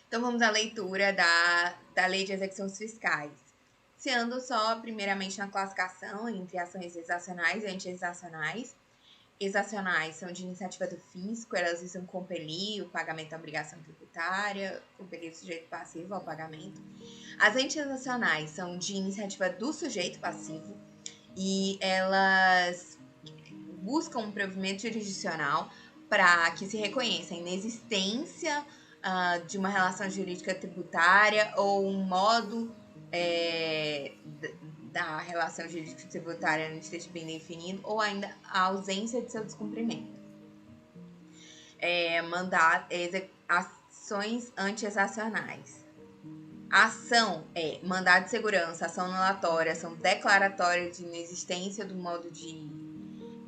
Então, vamos à leitura da Lei de Execuções Fiscais. Iniciando só, primeiramente, na classificação entre ações exacionais e anti-exacionais. Exacionais são de iniciativa do fisco, elas visam compelir o pagamento da obrigação tributária, compelir o sujeito passivo ao pagamento. As anti-exacionais são de iniciativa do sujeito passivo e elas buscam um provimento jurisdicional para que se reconheça a inexistência de uma relação jurídica tributária ou um modo da relação jurídica tributária não esteja bem definido ou ainda a ausência de seu descumprimento. Ações anti-exacionais. A ação é mandado de segurança, ação anulatória, ação declaratória de inexistência do modo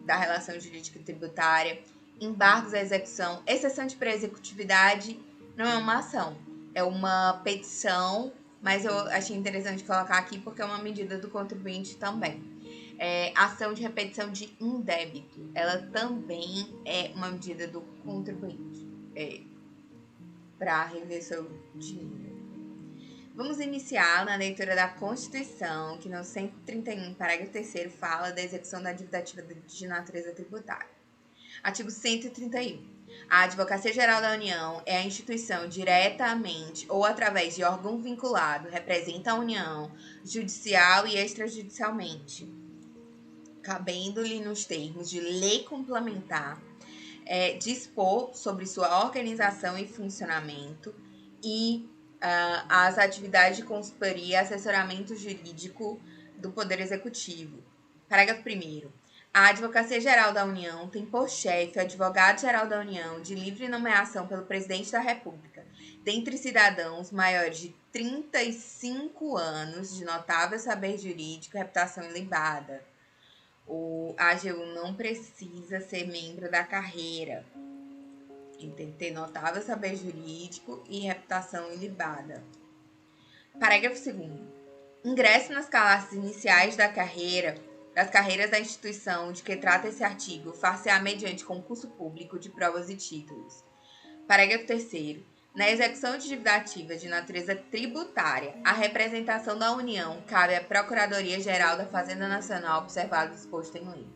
da relação jurídica tributária, embargos à execução, exceção de pré-executividade não é uma ação, é uma petição, mas eu achei interessante colocar aqui porque é uma medida do contribuinte também. Ação de repetição de indébito, ela também é uma medida do contribuinte para rever seu dinheiro. Vamos iniciar na leitura da Constituição, que no 131, parágrafo 3º, fala da execução da dívida ativa de natureza tributária. Artigo 131. A Advocacia Geral da União é a instituição diretamente ou através de órgão vinculado, representa a União, judicial e extrajudicialmente, cabendo-lhe nos termos de lei complementar, dispor sobre sua organização e funcionamento e as atividades de consultoria e assessoramento jurídico do Poder Executivo. Parágrafo 1º. A Advocacia Geral da União tem por chefe o Advogado-Geral da União de livre nomeação pelo Presidente da República, dentre cidadãos maiores de 35 anos, de notável saber jurídico e reputação ilibada. O AGU não precisa ser membro da carreira. Ele tem que ter notável saber jurídico e reputação ilibada. Parágrafo 2º. Ingresso nas classes iniciais das carreiras da instituição de que trata esse artigo, far-se-á mediante concurso público de provas e títulos. Parágrafo 3º. Na execução de dívida ativa de natureza tributária, a representação da União cabe à Procuradoria-Geral da Fazenda Nacional, observado o disposto em lei.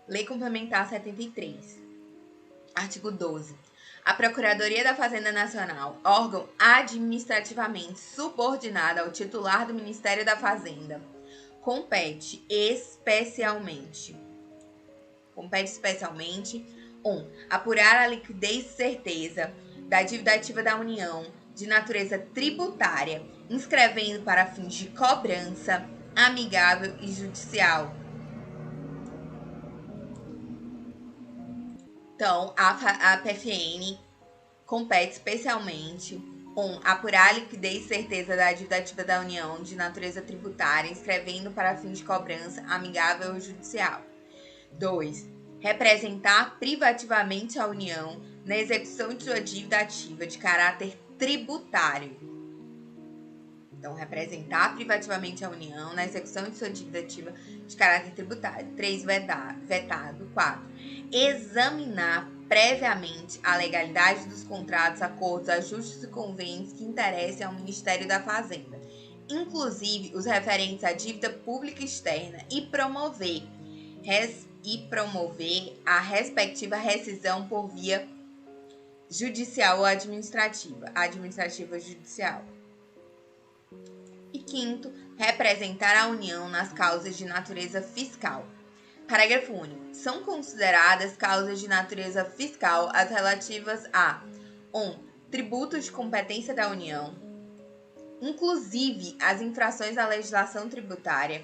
Lei Complementar 73. Artigo 12. A Procuradoria da Fazenda Nacional, órgão administrativamente subordinado ao titular do Ministério da Fazenda, compete especialmente 1. Apurar a liquidez e certeza da dívida ativa da União de natureza tributária, inscrevendo para fins de cobrança amigável e judicial. Então, a PFN compete especialmente 1. Apurar a liquidez e certeza da dívida ativa da União de natureza tributária, inscrevendo para fins de cobrança amigável ou judicial. 2. Representar privativamente a União na execução de sua dívida ativa de caráter tributário. Então, representar privativamente a União na execução de sua dívida ativa de caráter tributário. 3. Vetado. 4. Examinar previamente a legalidade dos contratos, acordos, ajustes e convênios que interessem ao Ministério da Fazenda, inclusive os referentes à dívida pública externa, e promover a respectiva rescisão por via judicial ou administrativa ou judicial. E 5º, representar a União nas causas de natureza fiscal. Parágrafo único. São consideradas causas de natureza fiscal as relativas a 1. Tributos de competência da União, inclusive as infrações à legislação tributária.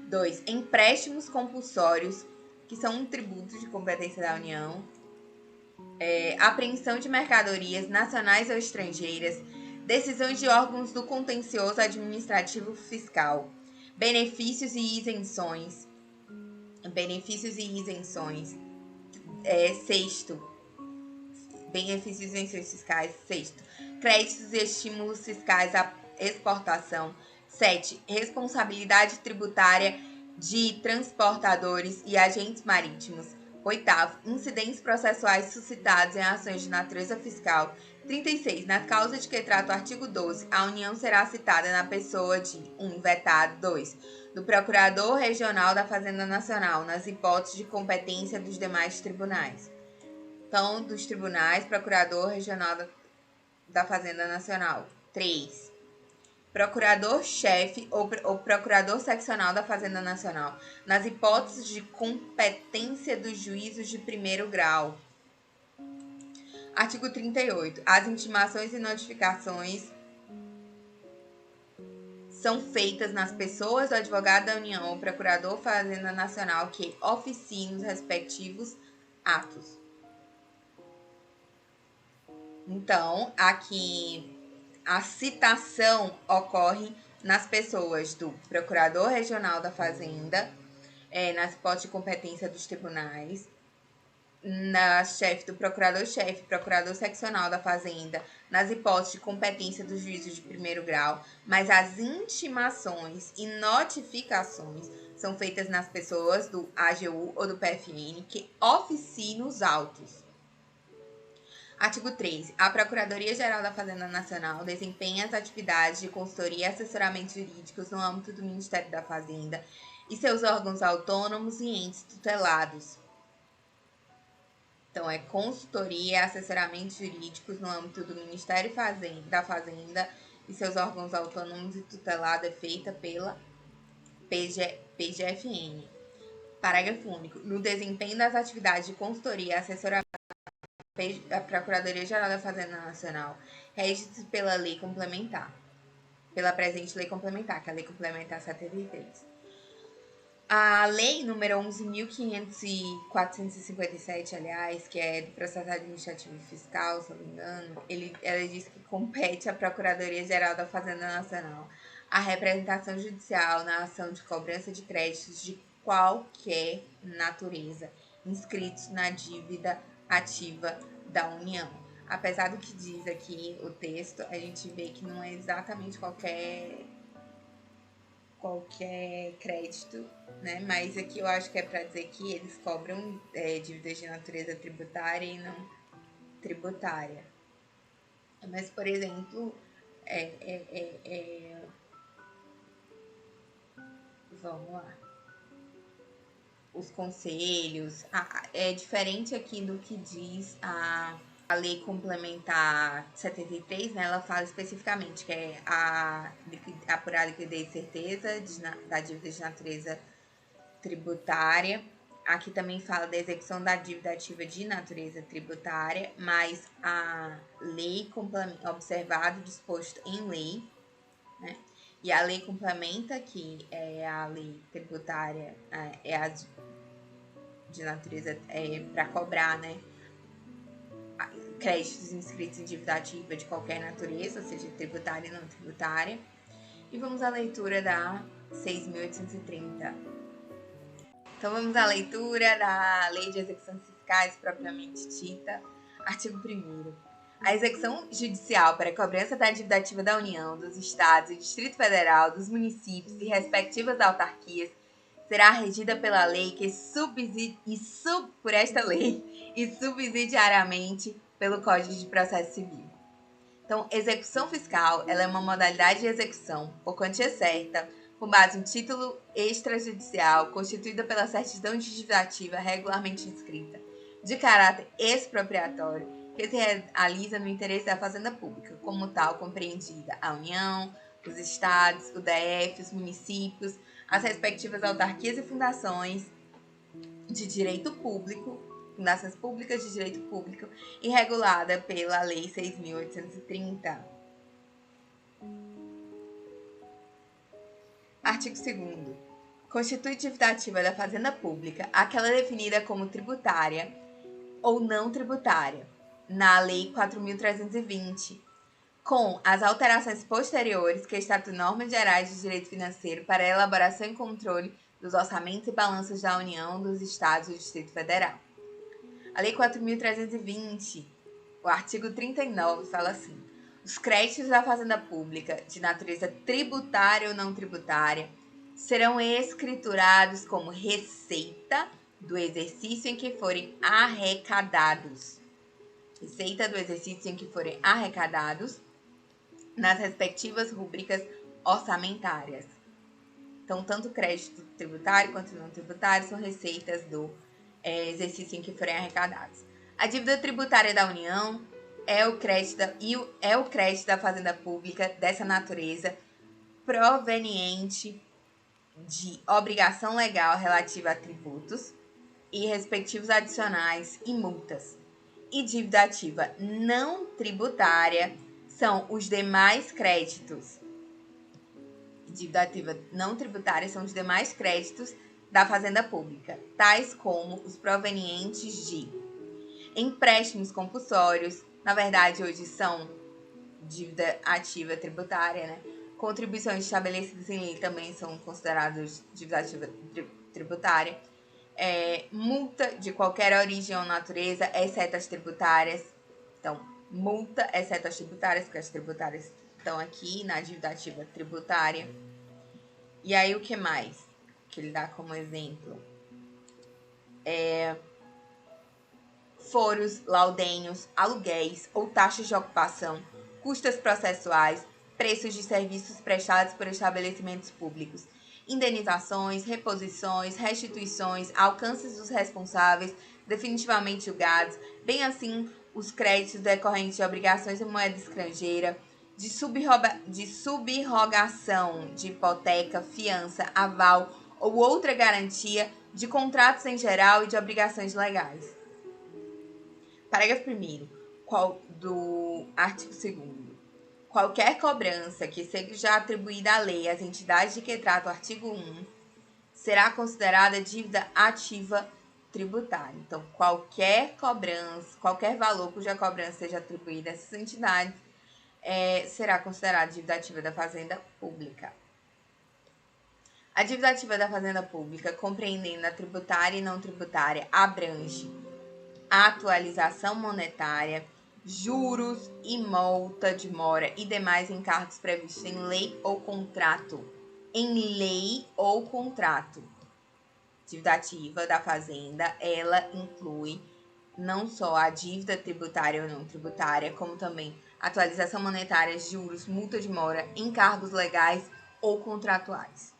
2. Empréstimos compulsórios, que são um tributo de competência da União. Apreensão de mercadorias nacionais ou estrangeiras, decisões de órgãos do contencioso administrativo fiscal, benefícios e isenções. 6º, benefícios e isenções fiscais. 6º, créditos e estímulos fiscais à exportação. 7. Responsabilidade tributária de transportadores e agentes marítimos 8º, incidentes processuais suscitados em ações de natureza fiscal. 36. Na causa de que trata o artigo 12, a União será citada na pessoa de 1. Vetado. 2. Do Procurador Regional da Fazenda Nacional, nas hipóteses de competência dos demais tribunais. Então, dos tribunais, Procurador Regional da Fazenda Nacional. 3. Procurador-chefe ou Procurador Seccional da Fazenda Nacional, nas hipóteses de competência dos juízos de primeiro grau. Artigo 38. As intimações e notificações são feitas nas pessoas do advogado da União ou Procurador Fazenda Nacional que oficiem os respectivos atos. Então, aqui a citação ocorre nas pessoas do Procurador Regional da Fazenda, nas hipóteses de competência dos tribunais, na chefe do Procurador-chefe, Procurador Seccional da Fazenda, nas hipóteses de competência dos juízes de primeiro grau, mas as intimações e notificações são feitas nas pessoas do AGU ou do PFN que oficiem os autos. Artigo 13. A Procuradoria-Geral da Fazenda Nacional desempenha as atividades de consultoria e assessoramento jurídicos no âmbito do Ministério da Fazenda e seus órgãos autônomos e entes tutelados. Então, é consultoria e assessoramento jurídicos no âmbito do Ministério da Fazenda e seus órgãos autônomos e tutelados é feita pela PGFN. Parágrafo único. No desempenho das atividades de consultoria e assessoramento, a Procuradoria-Geral da Fazenda Nacional rege-se pela lei complementar, pela presente lei complementar, que é a Lei Complementar 73. A lei número 11.457, aliás, que é do processo administrativo e fiscal, se eu não me engano, ela diz que compete à Procuradoria-Geral da Fazenda Nacional a representação judicial na ação de cobrança de créditos de qualquer natureza inscritos na dívida ativa da União. Apesar do que diz aqui o texto, a gente vê que não é exatamente qualquer crédito, né? Mas aqui eu acho que é para dizer que eles cobram dívidas de natureza tributária e não tributária. Mas, por exemplo, vamos lá. Os conselhos, é diferente aqui do que diz a Lei Complementar 73, né? Ela fala especificamente que é apurar a liquidez e certeza da dívida de natureza tributária. Aqui também fala da execução da dívida ativa de natureza tributária, mas a lei complementa, observado disposto em lei, né? E a lei complementa, que é a lei tributária, é a de natureza para cobrar, né? Créditos inscritos em dívida ativa de qualquer natureza, ou seja, tributária e não tributária. E vamos à leitura da 6.830. Então vamos à leitura da Lei de Execuções Fiscais propriamente dita. Artigo 1º. A execução judicial para a cobrança da dívida ativa da União, dos Estados e Distrito Federal, dos municípios e respectivas autarquias será regida pela lei por esta lei e subsidiariamente pelo Código de Processo Civil. Então, execução fiscal, ela é uma modalidade de execução por quantia certa, com base em título extrajudicial, constituída pela certidão de dívida ativa regularmente inscrita, de caráter expropriatório, que se realiza no interesse da fazenda pública, como tal compreendida a União, os estados, o DF, os municípios, as respectivas autarquias e fundações de direito público, fundações públicas de direito público, e regulada pela Lei 6.830. Artigo 2º. Constitui dívida ativa da fazenda pública aquela definida como tributária ou não tributária, na Lei 4.320, com as alterações posteriores que estatuem normas gerais de direito financeiro para a elaboração e controle dos orçamentos e balanços da União, dos Estados e do Distrito Federal. A Lei 4.320, o artigo 39, fala assim: os créditos da fazenda pública de natureza tributária ou não tributária serão escriturados como receita do exercício em que forem arrecadados. Receita do exercício em que forem arrecadados nas respectivas rúbricas orçamentárias. Então, tanto crédito tributário quanto não tributário são receitas do exercício em que forem arrecadados. A dívida tributária da União é o crédito da Fazenda Pública dessa natureza proveniente de obrigação legal relativa a tributos e respectivos adicionais e multas. E dívida ativa não tributária são os demais créditos. Dívida ativa não tributária são os demais créditos da Fazenda Pública, tais como os provenientes de empréstimos compulsórios, na verdade hoje são dívida ativa tributária, né? Contribuições estabelecidas em lei também são consideradas dívida ativa tributária. Multa de qualquer origem ou natureza, exceto as tributárias. Então, multa, exceto as tributárias, porque as tributárias estão aqui na dívida ativa tributária. E aí, o que mais que ele dá como exemplo? Foros, laudênios, aluguéis ou taxas de ocupação, custas processuais, preços de serviços prestados por estabelecimentos públicos, indenizações, reposições, restituições, alcances dos responsáveis definitivamente julgados, bem assim os créditos decorrentes de obrigações em moeda estrangeira, de subrrogação de hipoteca, fiança, aval ou outra garantia, de contratos em geral e de obrigações legais. Parágrafo 1º do artigo 2º. Qualquer cobrança que seja atribuída à lei às entidades de que trata o artigo 1 será considerada dívida ativa tributária. Então, qualquer cobrança, qualquer valor cuja cobrança seja atribuída a essas entidades será considerada dívida ativa da Fazenda Pública. A dívida ativa da Fazenda Pública, compreendendo a tributária e não tributária, abrange a atualização monetária, juros e multa de mora e demais encargos previstos em lei ou contrato. Dívida ativa da Fazenda, ela inclui não só a dívida tributária ou não tributária, como também atualização monetária, juros, multa de mora, encargos legais ou contratuais.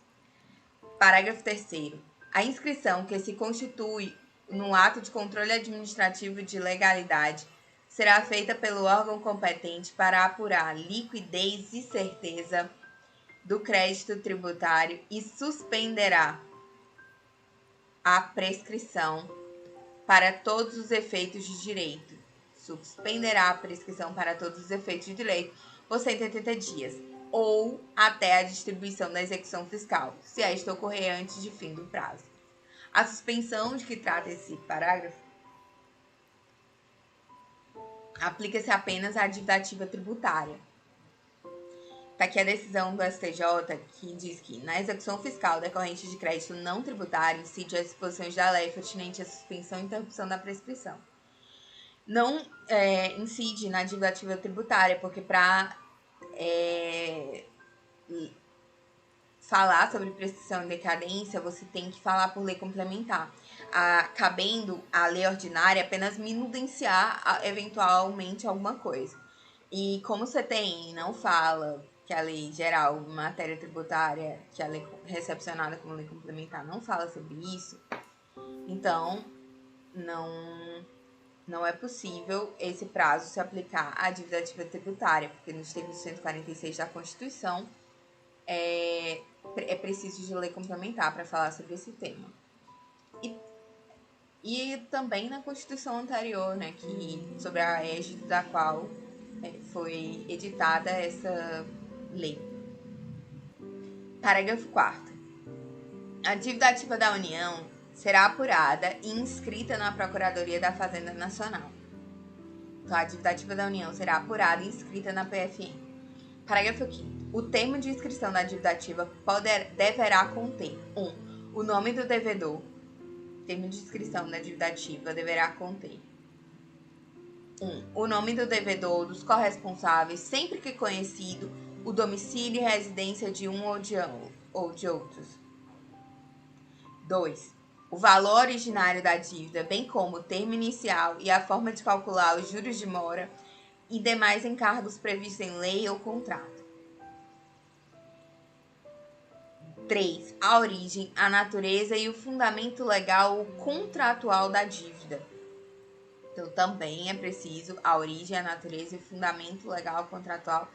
Parágrafo 3º. A inscrição que se constitui no ato de controle administrativo de legalidade será feita pelo órgão competente para apurar liquidez e certeza do crédito tributário e suspenderá a prescrição para todos os efeitos de direito. Suspenderá a prescrição para todos os efeitos de direito por 180 dias ou até a distribuição da execução fiscal, se esta ocorrer antes de fim do prazo. A suspensão de que trata esse parágrafo aplica-se apenas à dívida ativa tributária. Está aqui a decisão do STJ que diz que na execução fiscal decorrente de crédito não tributário incide as disposições da lei pertinente à suspensão e interrupção da prescrição. Não incide na dívida ativa tributária, porque para falar sobre prescrição e decadência, você tem que falar por lei complementar. Cabendo à lei ordinária apenas minudenciar eventualmente alguma coisa. E como você não fala que a lei geral, matéria tributária, que a lei recepcionada como lei complementar não fala sobre isso, então não é possível esse prazo se aplicar à dívida ativa tributária, porque nos termos 146 da Constituição é preciso de lei complementar para falar sobre esse tema. E também na Constituição anterior, né, sobre a égide da qual foi editada essa lei. Parágrafo 4º. A dívida ativa da União será apurada e inscrita na Procuradoria da Fazenda Nacional. Então, a dívida ativa da União será apurada e inscrita na PFN. Parágrafo 5º. O termo de inscrição da dívida ativa deverá conter 1. O nome do devedor. O termo de inscrição da dívida ativa deverá conter 1. O nome do devedor ou dos corresponsáveis, sempre que conhecido, o domicílio e residência de um ou de outros. 2. o valor originário da dívida, bem como o termo inicial e a forma de calcular os juros de mora e demais encargos previstos em lei ou contrato. 3. A origem, a natureza e o fundamento legal ou contratual da dívida. Então, também é preciso a origem, a natureza e o fundamento legal ou contratual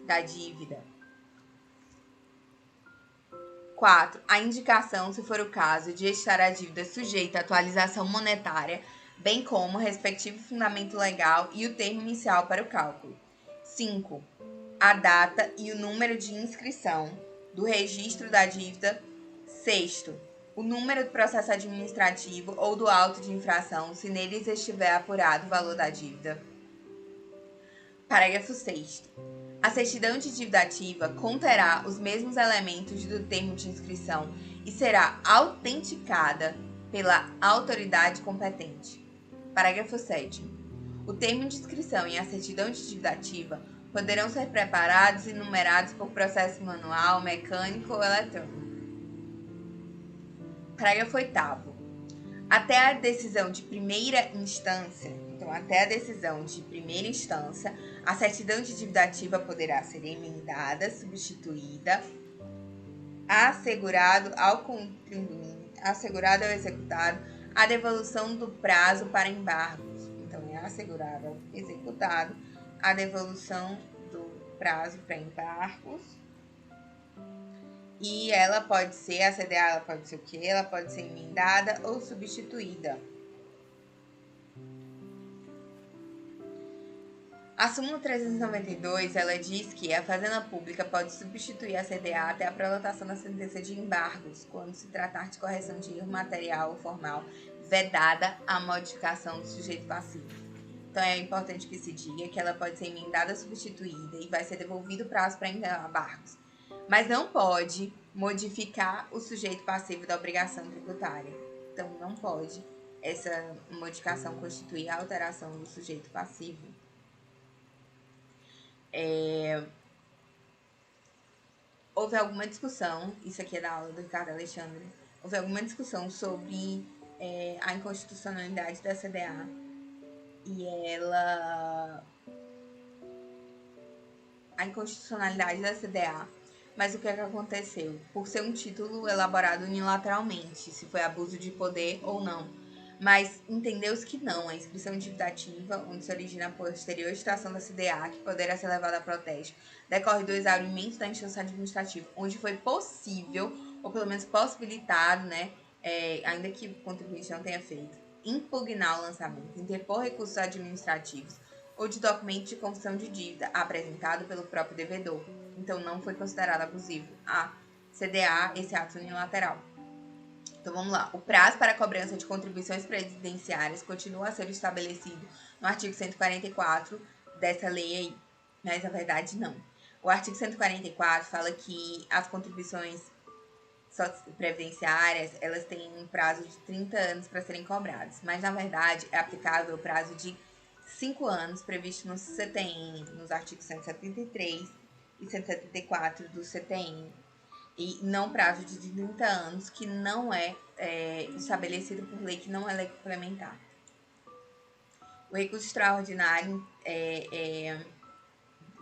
da dívida. 4. A indicação, se for o caso, de estar a dívida sujeita à atualização monetária, bem como o respectivo fundamento legal e o termo inicial para o cálculo. 5. A data e o número de inscrição do registro da dívida. 6. O número do processo administrativo ou do auto de infração, se neles estiver apurado o valor da dívida. Parágrafo 6º. A certidão de dívida ativa conterá os mesmos elementos do termo de inscrição e será autenticada pela autoridade competente. Parágrafo 7º. O termo de inscrição e a certidão de dívida ativa poderão ser preparados e numerados por processo manual, mecânico ou eletrônico. Parágrafo 8º. Até a decisão de primeira instância, a certidão de dívida ativa poderá ser emendada, substituída, assegurado ao executado a devolução do prazo para embargos. Então, é assegurado ao executado a devolução do prazo para embargos. E ela pode ser, a CDA, ela pode ser o quê? Ela pode ser emendada ou substituída. A súmula 392, ela diz que a Fazenda Pública pode substituir a CDA até a prolongação da sentença de embargos, quando se tratar de correção de erro material ou formal, vedada a modificação do sujeito passivo. Então, é importante que se diga que ela pode ser emendada ou substituída e vai ser devolvido o prazo para embargos, mas não pode modificar o sujeito passivo da obrigação tributária. Então, não pode essa modificação constituir a alteração do sujeito passivo. Houve alguma discussão, isso aqui é da aula do Ricardo Alexandre, houve alguma discussão sobre a inconstitucionalidade da CDA e a inconstitucionalidade da CDA, mas o que é que aconteceu? Por ser um título elaborado unilateralmente, se foi abuso de poder ou não. Mas entendeu-se que não, a inscrição de dívida ativa, onde se origina a posterior extração da CDA, que poderá ser levada a protesto, decorre do exaurimento da instância administrativa, onde foi possível, ou pelo menos possibilitado, ainda que o contribuinte não tenha feito, impugnar o lançamento, interpor recursos administrativos ou de documento de confissão de dívida apresentado pelo próprio devedor. Então, não foi considerado abusivo a CDA, esse ato unilateral. Então, vamos lá. O prazo para a cobrança de contribuições previdenciárias continua a ser estabelecido no artigo 144 dessa lei aí, mas na verdade não. O artigo 144 fala que as contribuições previdenciárias, elas têm um prazo de 30 anos para serem cobradas, mas na verdade é aplicável o prazo de 5 anos previsto no CTN, nos artigos 173 e 174 do CTN, e não prazo de 30 anos, que não é estabelecido por lei, que não é lei complementar. O recurso extraordinário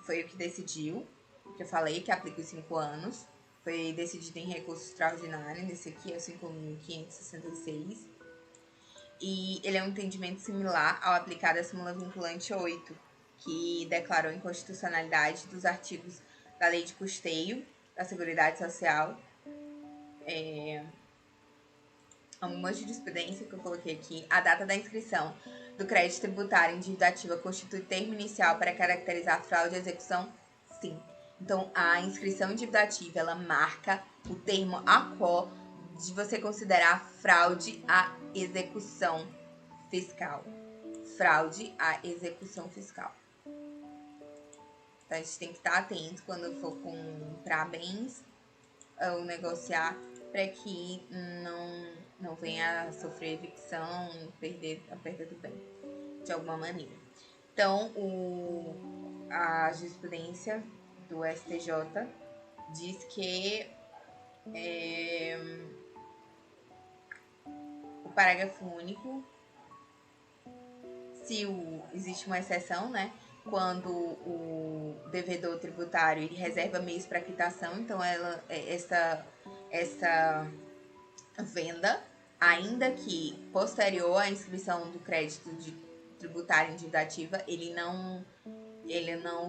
foi o que decidiu, que eu falei, que aplica os 5 anos, foi decidido em recurso extraordinário, nesse aqui é o 5.566, e ele é um entendimento similar ao aplicado à súmula vinculante 8, que declarou a inconstitucionalidade dos artigos da Lei de Custeio da Seguridade Social. Uma jurisprudência que eu coloquei aqui: a data da inscrição do crédito tributário em dívida ativa constitui termo inicial para caracterizar fraude à execução? Sim. Então, a inscrição em dívida ativa, ela marca o termo a qual de você considerar fraude à execução fiscal. Fraude à execução fiscal. Então, a gente tem que estar atento quando for comprar bens ou negociar, para que não venha a sofrer evicção, a perda do bem, de alguma maneira. Então, a jurisprudência do STJ diz que parágrafo único, se existe uma exceção, né? Quando o devedor tributário ele reserva meios para quitação, então essa venda, ainda que posterior à inscrição do crédito tributário em dívida ativa, ele não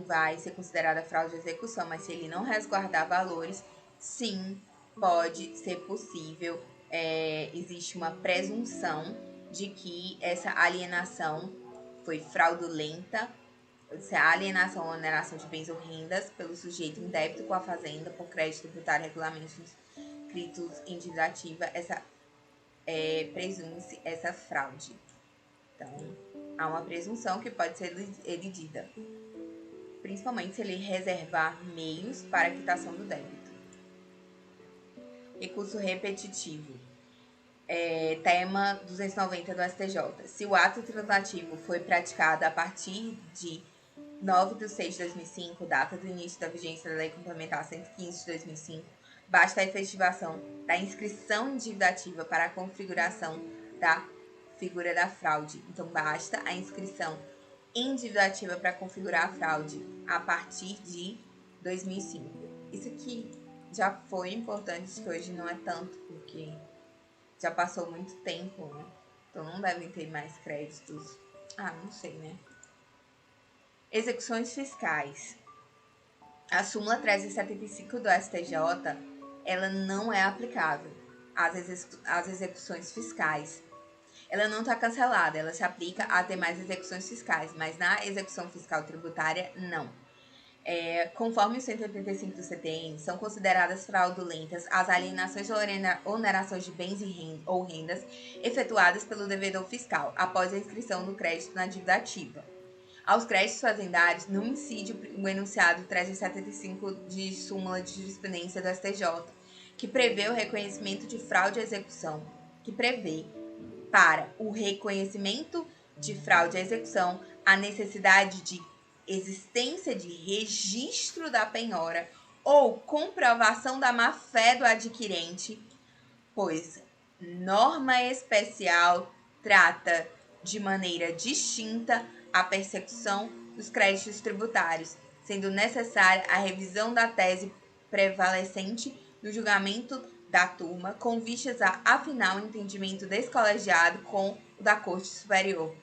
vai ser considerada fraude de execução, mas se ele não resguardar valores, sim, pode ser possível. Existe uma presunção de que essa alienação foi fraudulenta, se a alienação ou oneração de bens ou rendas pelo sujeito em débito com a fazenda por crédito tributário regulamentos inscritos em dívida ativa, presume-se essa fraude. Então, há uma presunção que pode ser elidida, principalmente se ele reservar meios para a quitação do débito. Recurso repetitivo. Tema 290 do STJ. Se o ato translativo foi praticado a partir de 9/6/2005, data do início da vigência da Lei Complementar 115 de 2005, basta a efetivação da inscrição em dívida ativa para a configuração da figura da fraude. Então, basta a inscrição em dívida ativa para configurar a fraude a partir de 2005. Isso aqui já foi importante, que hoje não é tanto, porque já passou muito tempo, né? Então não devem ter mais créditos. Não sei, né? Execuções fiscais. A súmula 375 do STJ, ela não é aplicável às execuções fiscais. Ela não está cancelada, ela se aplica às demais execuções fiscais, mas na execução fiscal tributária, não. Conforme o 185 do CTN, são consideradas fraudulentas as alienações ou onerações de bens ou rendas efetuadas pelo devedor fiscal após a inscrição do crédito na dívida ativa. Aos créditos fazendários não incide o enunciado 375 de súmula de jurisprudência do STJ, que prevê o reconhecimento de fraude à execução, que prevê para o reconhecimento de fraude à execução a necessidade de existência de registro da penhora ou comprovação da má-fé do adquirente, pois norma especial trata de maneira distinta a persecução dos créditos tributários, sendo necessária a revisão da tese prevalecente no julgamento da turma, com vistas a afinar o entendimento descolegiado com o da Corte Superior.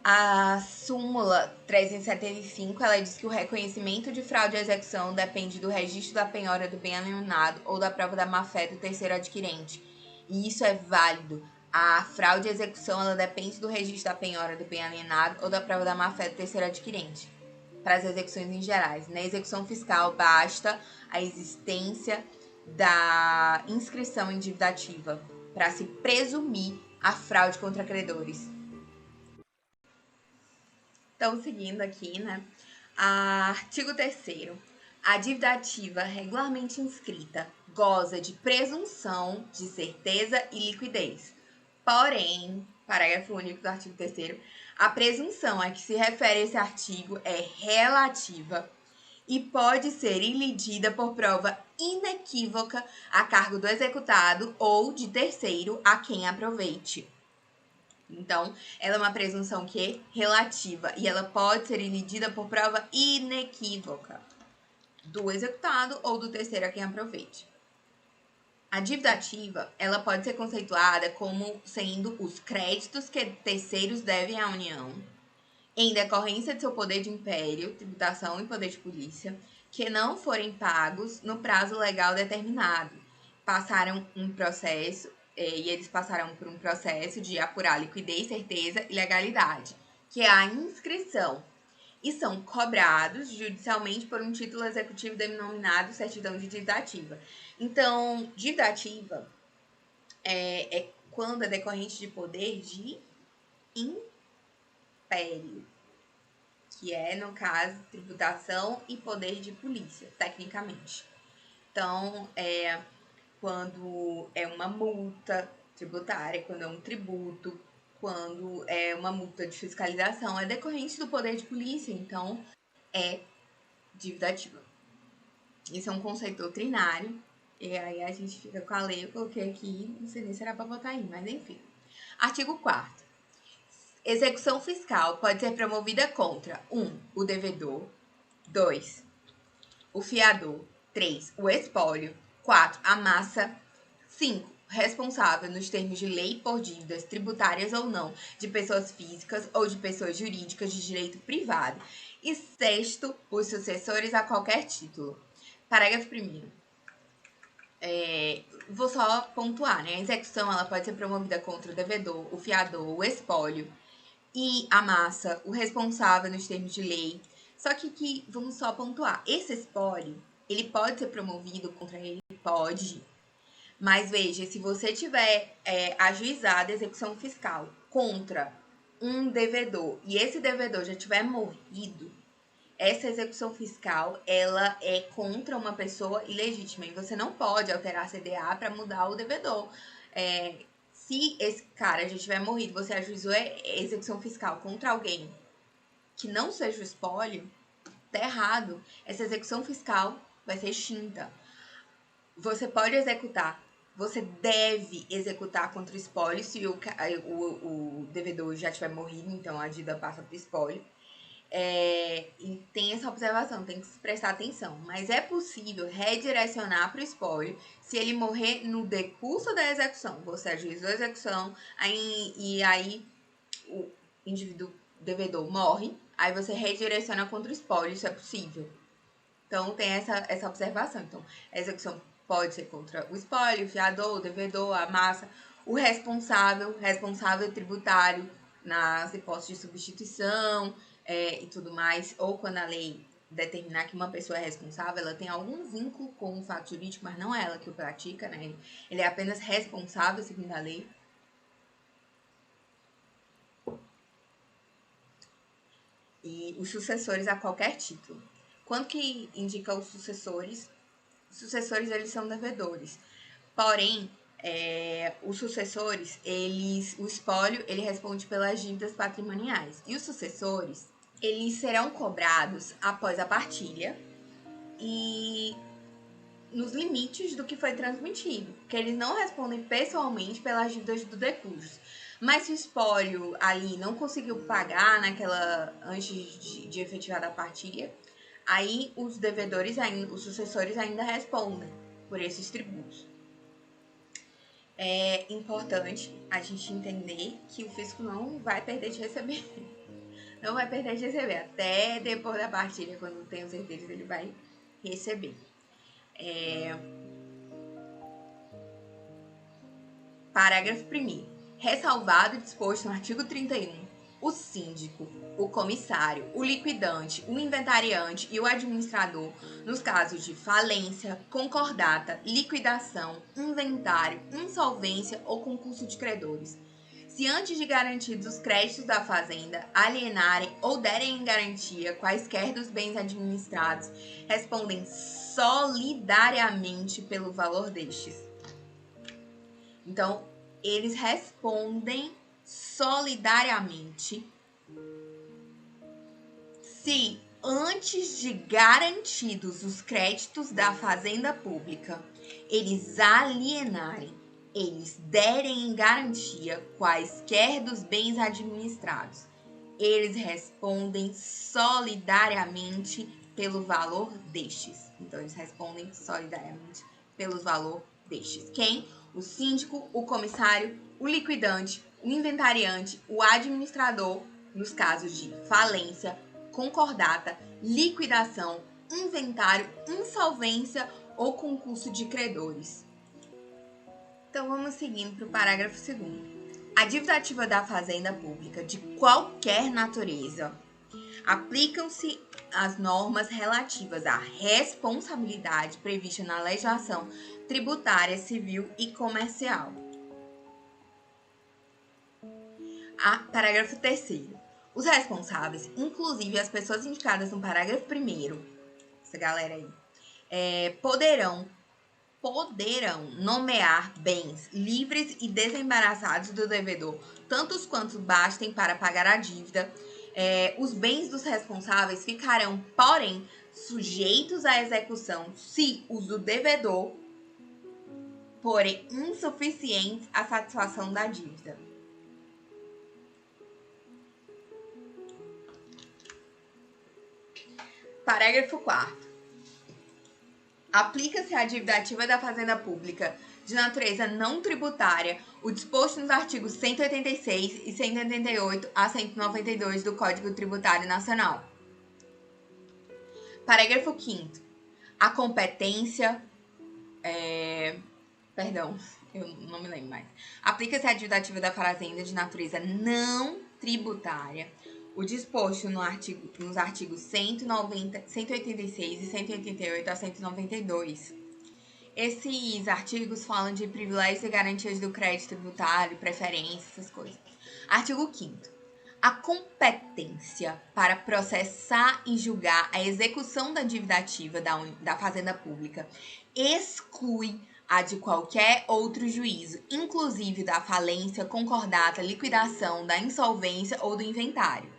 A súmula 375, ela diz que o reconhecimento de fraude à execução depende do registro da penhora do bem alienado ou da prova da má-fé do terceiro adquirente. E isso é válido. A fraude à execução, ela depende do registro da penhora do bem alienado ou da prova da má-fé do terceiro adquirente. Para as execuções em gerais. Na execução fiscal, basta a existência da inscrição em dívida ativa para se presumir a fraude contra credores. Então, seguindo aqui, né? Artigo 3º. A dívida ativa regularmente inscrita goza de presunção de certeza e liquidez. Porém, parágrafo único do artigo 3º, a presunção a que se refere esse artigo é relativa e pode ser ilidida por prova inequívoca a cargo do executado ou de terceiro a quem aproveite. Então, ela é uma presunção que é relativa e ela pode ser ilidida por prova inequívoca do executado ou do terceiro a quem aproveite. A dívida ativa, ela pode ser conceituada como sendo os créditos que terceiros devem à União, em decorrência de seu poder de império, tributação e poder de polícia, que não forem pagos no prazo legal determinado. Passaram um processo, e eles passaram por um processo de apurar liquidez, certeza e legalidade, que é a inscrição, e são cobrados judicialmente por um título executivo denominado certidão de dívida ativa. Então, dívida ativa é quando é decorrente de poder de império, que é, no caso, tributação e poder de polícia, tecnicamente. Então, quando é uma multa tributária, quando é um tributo, quando é uma multa de fiscalização, é decorrente do poder de polícia, então é dívida ativa. Isso é um conceito doutrinário, e aí a gente fica com a lei, eu coloquei aqui, não sei nem se era para botar aí, mas enfim. Artigo 4º. Execução fiscal pode ser promovida contra 1. O devedor. 2. O fiador. 3. O espólio. 4. A massa. 5. Responsável nos termos de lei por dívidas tributárias ou não de pessoas físicas ou de pessoas jurídicas de direito privado. E 6º, os sucessores a qualquer título. Parágrafo 1º. Vou só pontuar, né? A execução ela pode ser promovida contra o devedor, o fiador, o espólio e a massa, o responsável nos termos de lei. Só que vamos só pontuar. Esse espólio, ele pode ser promovido contra ele? Pode. Mas veja, se você tiver ajuizado a execução fiscal contra um devedor e esse devedor já tiver morrido, essa execução fiscal ela é contra uma pessoa ilegítima e você não pode alterar a CDA para mudar o devedor. Se esse cara já tiver morrido, você ajuizou a execução fiscal contra alguém que não seja o espólio, tá errado. Essa execução fiscal vai ser extinta. Você pode executar, você deve executar contra o espólio se o devedor já tiver morrido, então a dívida passa para o espólio. E tem essa observação, tem que prestar atenção. Mas é possível redirecionar para o espólio se ele morrer no decurso da execução. Você ajuizou a execução, e aí o indivíduo devedor morre, aí você redireciona contra o espólio, isso é possível. Então tem essa observação. Então, a execução pode ser contra o espólio, o fiador, o devedor, a massa, o responsável tributário nas hipóteses de substituição e tudo mais, ou quando a lei determinar que uma pessoa é responsável, ela tem algum vínculo com o fato jurídico, mas não é ela que o pratica, né? Ele é apenas responsável segundo a lei. E os sucessores a qualquer título. Quando que indica os sucessores? Os sucessores, eles são devedores. Porém, os sucessores, o espólio, ele responde pelas dívidas patrimoniais. E os sucessores, eles serão cobrados após a partilha e nos limites do que foi transmitido, porque eles não respondem pessoalmente pelas dívidas do decurso. Mas se o espólio ali não conseguiu pagar antes de efetivar a partilha, aí os devedores, os sucessores ainda respondem por esses tributos. É importante a gente entender que o fisco não vai perder de receber. Não vai perder de receber. Até depois da partilha, quando tem os herdeiros, ele vai receber. Parágrafo 1º. Ressalvado e disposto no artigo 31, o síndico, o comissário, o liquidante, o inventariante e o administrador, nos casos de falência, concordata, liquidação, inventário, insolvência ou concurso de credores, se antes de garantidos os créditos da fazenda, alienarem ou derem em garantia quaisquer dos bens administrados, respondem solidariamente pelo valor destes. Então, eles respondem solidariamente se antes de garantidos os créditos da fazenda pública, eles alienarem, eles derem em garantia quaisquer dos bens administrados, eles respondem solidariamente pelo valor destes. Então, eles respondem solidariamente pelo valor destes. Quem? O síndico, o comissário, o liquidante, o inventariante, o administrador, nos casos de falência, concordata, liquidação, inventário, insolvência ou concurso de credores. Então, vamos seguindo para o parágrafo 2º. A dívida ativa da fazenda pública, de qualquer natureza, aplicam-se as normas relativas à responsabilidade prevista na legislação tributária, civil e comercial. Parágrafo 3º. Os responsáveis, inclusive as pessoas indicadas no parágrafo 1º, essa galera aí, poderão nomear bens livres e desembaraçados do devedor, tantos quantos bastem para pagar a dívida. Os bens dos responsáveis ficarão, porém, sujeitos à execução se os do devedor forem insuficientes à satisfação da dívida. Parágrafo 4º. Aplica-se à dívida ativa da Fazenda Pública de natureza não tributária o disposto nos artigos 186 e 188 a 192 do Código Tributário Nacional. Parágrafo 5º. A competência... eu não me lembro mais. Aplica-se à dívida ativa da Fazenda de natureza não tributária o disposto nos artigos 190, 186 e 188 a 192. Esses artigos falam de privilégios e garantias do crédito tributário, preferências, essas coisas. Artigo 5º. A competência para processar e julgar a execução da dívida ativa da Fazenda Pública exclui a de qualquer outro juízo, inclusive da falência, concordata, liquidação, da insolvência ou do inventário.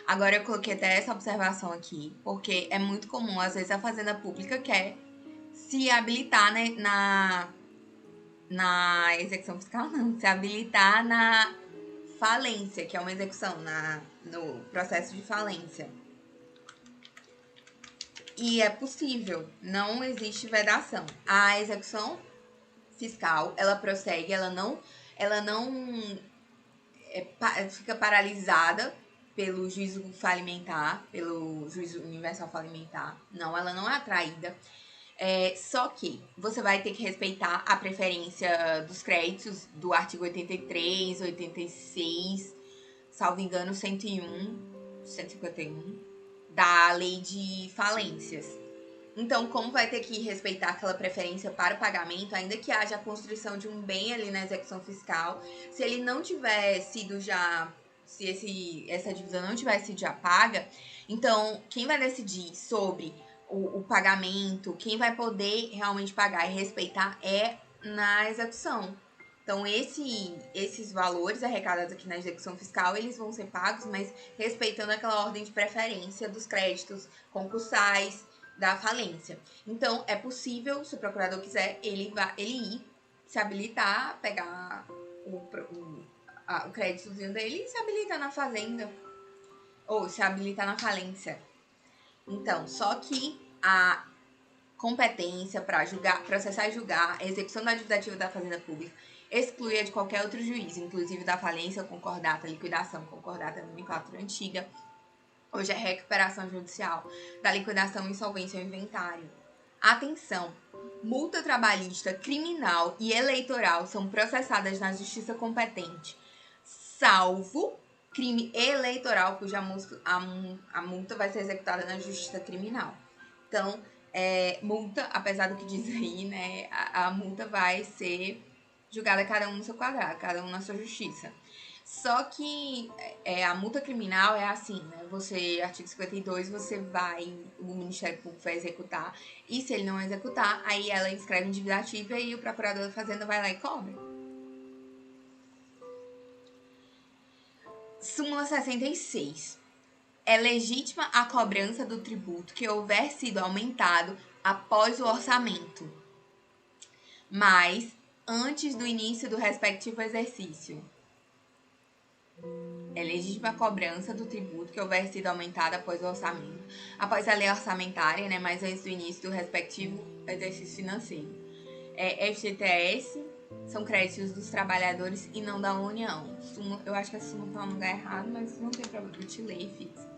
Agora eu coloquei até essa observação aqui, porque é muito comum, às vezes, a Fazenda Pública quer se habilitar, né, na execução fiscal, não, se habilitar na falência, que é uma execução no processo de falência. E é possível, não existe vedação. A execução fiscal, ela prossegue, ela não fica paralisada pelo juízo falimentar, pelo juízo universal falimentar. Não, ela não é atraída. Só que você vai ter que respeitar a preferência dos créditos do artigo 83, 86, salvo engano, 101, 151, da lei de falências. Então, como vai ter que respeitar aquela preferência para o pagamento, ainda que haja a construção de um bem ali na execução fiscal, se ele não tiver sido já... se essa dívida não tiver sido já paga, então quem vai decidir sobre o pagamento, quem vai poder realmente pagar e respeitar é na execução. Então, esses valores arrecadados aqui na execução fiscal, eles vão ser pagos, mas respeitando aquela ordem de preferência dos créditos concursais da falência. Então, é possível, se o procurador quiser, ele ir se habilitar, pegar o créditozinho dele e se habilitar na fazenda. Ou se habilitar na falência. Então, só que a competência para processar e julgar a execução da dívida ativa da Fazenda Pública exclui a de qualquer outro juízo, inclusive da falência, concordata, liquidação, concordata, nomenclatura antiga. Hoje é recuperação judicial, da liquidação, insolvência ou inventário. Atenção! Multa trabalhista, criminal e eleitoral são processadas na justiça competente, salvo crime eleitoral, cuja a multa vai ser executada na justiça criminal. Então, multa, apesar do que diz aí, né, a multa vai ser julgada cada um no seu quadrado, cada um na sua justiça. Só que a multa criminal é assim, né? Artigo 52, o Ministério Público vai executar, e se ele não executar, aí ela inscreve em dívida ativa e o procurador da Fazenda vai lá e cobra. Súmula 66. É legítima a cobrança do tributo que houver sido aumentado após o orçamento, mas antes do início do respectivo exercício. É legítima a cobrança do tributo que houver sido aumentado após o orçamento, após a lei orçamentária, né, mas antes do início do respectivo exercício financeiro. FGTS são créditos dos trabalhadores e não da União. Eu acho que a súmula está no lugar errado, mas não tem problema, eu te leio e fiz.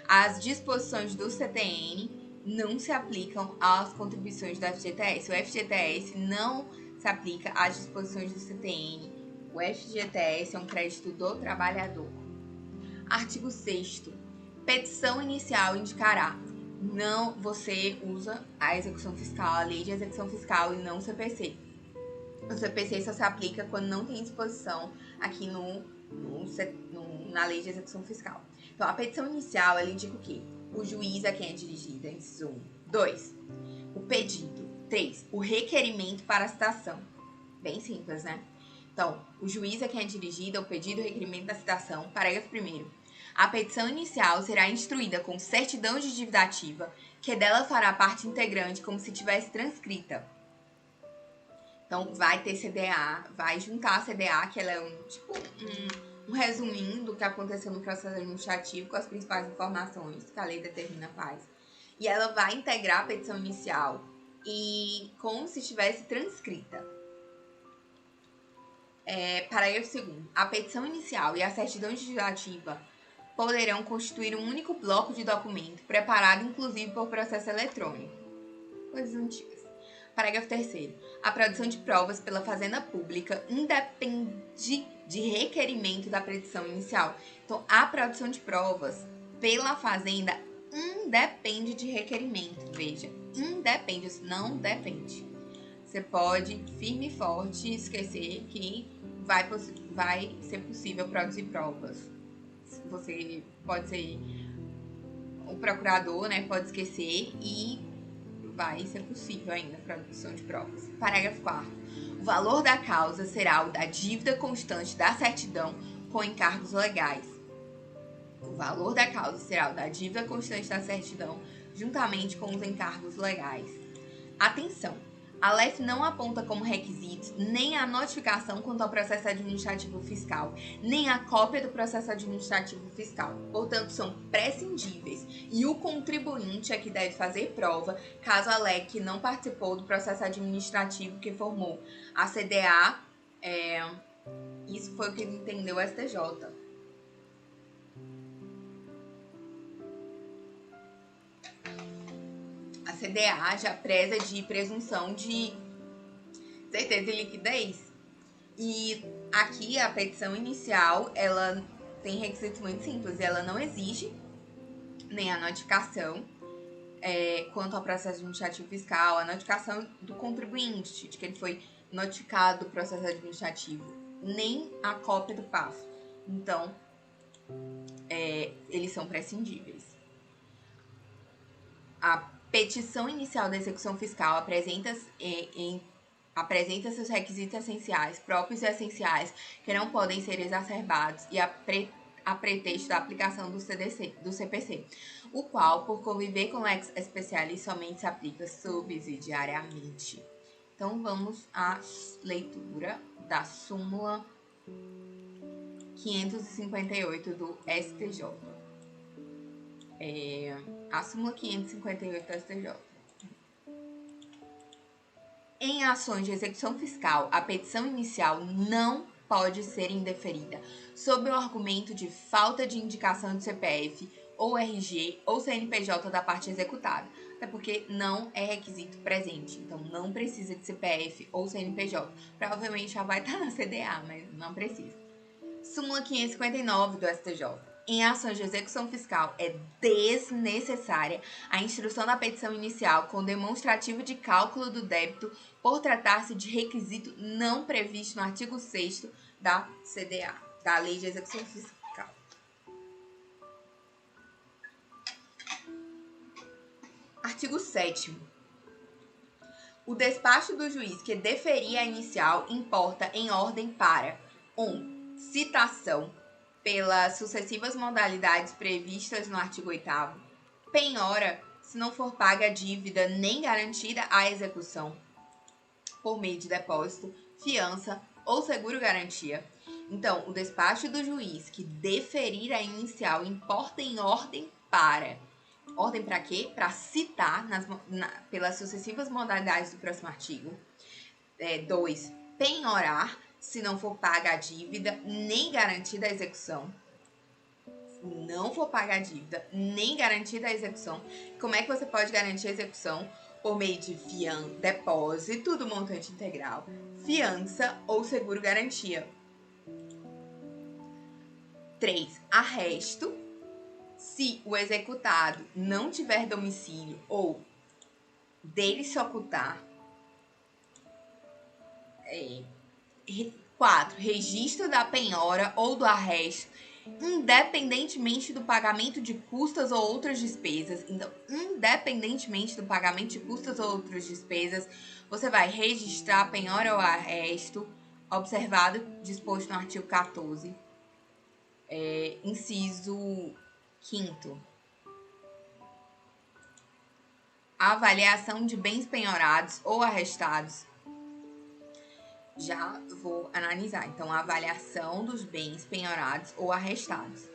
As disposições do CTN não se aplicam às contribuições do FGTS. O FGTS não se aplica às disposições do CTN. O FGTS é um crédito do trabalhador. Artigo 6º. Petição inicial indicará. Não, você usa a execução fiscal, a lei de execução fiscal e não o CPC. O CPC só se aplica quando não tem disposição aqui na lei de execução fiscal. Então, a petição inicial, ela indica o quê? O juiz a quem é dirigida, inciso 1. 2. O pedido. 3. O requerimento para a citação. Bem simples, né? Então, o juiz a quem é dirigida o pedido, o requerimento da citação. Parágrafo 1º. A petição inicial será instruída com certidão de dívida ativa, que dela fará parte integrante como se tivesse transcrita. Então, vai ter CDA, vai juntar a CDA, que ela é um resuminho do que aconteceu no processo administrativo, com as principais informações que a lei determina faz. e ela vai integrar a petição inicial e como se estivesse transcrita. Parágrafo 2º. A petição inicial e a certidão legislativa poderão constituir um único bloco de documento, preparado inclusive por processo eletrônico. Coisas antigas. Parágrafo 3º. A produção de provas pela Fazenda Pública independe de requerimento da petição inicial. Então, a produção de provas pela Fazenda independe de requerimento. Veja, independe, não depende. Você pode, firme e forte, esquecer que vai ser possível produzir provas. Você pode ser o procurador, né? Pode esquecer e vai ser possível ainda a produção de provas. Parágrafo 4º. O valor da causa será o da dívida constante da certidão com encargos legais. O valor da causa será o da dívida constante da certidão, juntamente com os encargos legais. Atenção! A LEF não aponta como requisitos nem a notificação quanto ao processo administrativo fiscal, nem a cópia do processo administrativo fiscal. Portanto, são prescindíveis e o contribuinte é que deve fazer prova caso alegue que não participou do processo administrativo que formou a CDA. Isso foi o que entendeu o STJ. A CDA já preza de presunção de certeza e liquidez. E aqui a petição inicial, ela tem requisitos muito simples. Ela não exige nem a notificação quanto ao processo administrativo fiscal, a notificação do contribuinte, de que ele foi notificado do processo administrativo, nem a cópia do passo. Então, eles são prescindíveis. A petição inicial da execução fiscal apresenta seus requisitos essenciais, próprios e essenciais, que não podem ser exacerbados e a pretexto da aplicação do CPC, o qual, por conviver com lex specialis, somente se aplica subsidiariamente. Então, vamos à leitura da súmula 558 do STJ. A súmula 558 do STJ. Em ações de execução fiscal, a petição inicial não pode ser indeferida, sob o argumento de falta de indicação de CPF, ou RG, ou CNPJ da parte executada, até porque não é requisito presente, então não precisa de CPF ou CNPJ. Provavelmente já vai estar na CDA, mas não precisa. Súmula 559 do STJ. Em ações de execução fiscal, é desnecessária a instrução da petição inicial com demonstrativo de cálculo do débito por tratar-se de requisito não previsto no artigo 6º da CDA, da Lei de Execução Fiscal. Artigo 7º. O despacho do juiz que deferir a inicial importa em ordem para 1. Citação pelas sucessivas modalidades previstas no artigo 8º, penhora se não for paga a dívida nem garantida a execução por meio de depósito, fiança ou seguro-garantia. Então, o despacho do juiz que deferir a inicial importa em ordem para... Ordem para quê? Para citar pelas sucessivas modalidades do próximo artigo. 2. Penhorar se não for paga a dívida, nem garantida a execução. Não for paga a dívida, nem garantida a execução. Como é que você pode garantir a execução? Por meio de depósito do montante integral, fiança ou seguro-garantia. 3. Arresto, se o executado não tiver domicílio ou dele se ocultar. 4. Registro da penhora ou do arresto, independentemente do pagamento de custas ou outras despesas. Então, independentemente do pagamento de custas ou outras despesas, você vai registrar a penhora ou arresto, observado disposto no artigo 14, inciso 5º. A avaliação de bens penhorados ou arrestados. Já vou analisar. Então, a avaliação dos bens penhorados ou arrestados.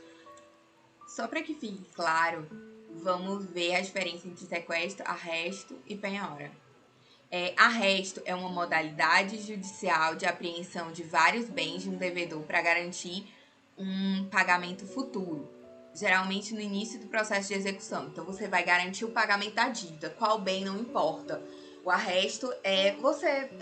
Só para que fique claro, vamos ver a diferença entre sequestro, arresto e penhora. Arresto é uma modalidade judicial de apreensão de vários bens de um devedor para garantir um pagamento futuro, geralmente no início do processo de execução. Então, você vai garantir o pagamento da dívida. Qual bem não importa. O arresto é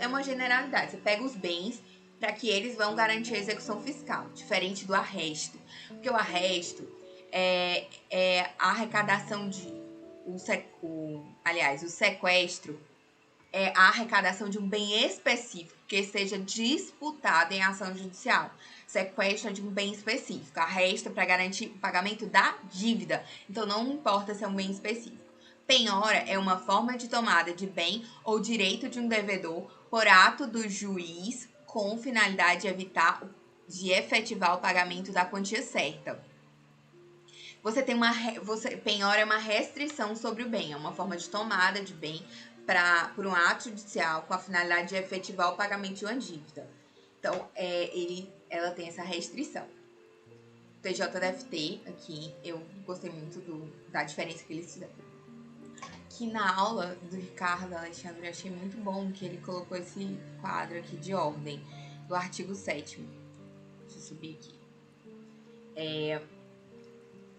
uma generalidade. Você pega os bens para que eles vão garantir a execução fiscal, diferente do arresto. Porque o arresto é a arrecadação de... o sequestro é a arrecadação de um bem específico que seja disputado em ação judicial. Sequestro é de um bem específico. Arresto é para garantir o pagamento da dívida. Então, não importa se é um bem específico. Penhora é uma forma de tomada de bem ou direito de um devedor por ato do juiz com finalidade de efetivar o pagamento da quantia certa. Penhora é uma restrição sobre o bem, é uma forma de tomada de bem por um ato judicial com a finalidade de efetivar o pagamento de uma dívida. Então, ela tem essa restrição. O TJDFT, aqui, eu gostei muito da diferença que eles fizeram. Que na aula do Ricardo Alexandre, eu achei muito bom que ele colocou esse quadro aqui de ordem, do artigo 7º. Deixa eu subir aqui.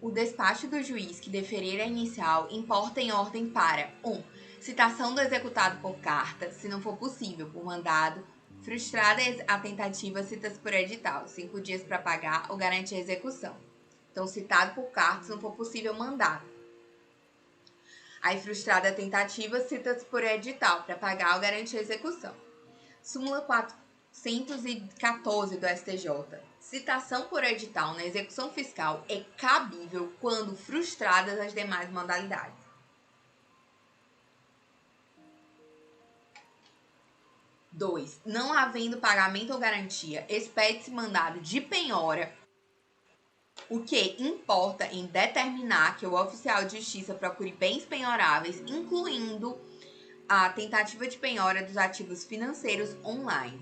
O despacho do juiz que deferir a inicial importa em ordem para 1. Citação do executado por carta, se não for possível, por mandado. Frustrada a tentativa, cita-se por edital, 5 dias para pagar ou garantir a execução. Então, citado por carta, se não for possível, mandado. Aí, frustrada a tentativa, cita-se por edital, para pagar ou garantir a execução. Súmula 414 do STJ. Citação por edital na execução fiscal é cabível quando frustradas as demais modalidades. 2. Não havendo pagamento ou garantia, expede-se mandado de penhora, o que importa em determinar que o oficial de justiça procure bens penhoráveis, incluindo a tentativa de penhora dos ativos financeiros online.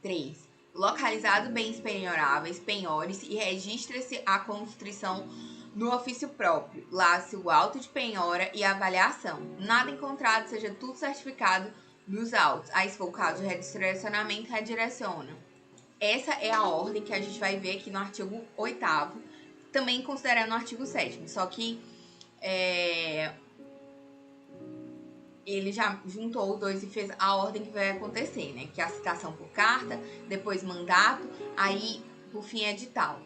3. Localizado bens penhoráveis, penhore-se e registre-se a constrição no ofício próprio, lá-se o auto de penhora e a avaliação. Nada encontrado, seja tudo certificado nos autos. Aí, se for o caso de redirecionamento, redireciona. Essa é a ordem que a gente vai ver aqui no artigo 8º, também considerando o artigo 7º, só que ele já juntou os dois e fez a ordem que vai acontecer, né? Que é a citação por carta, depois mandato, aí, por fim, edital,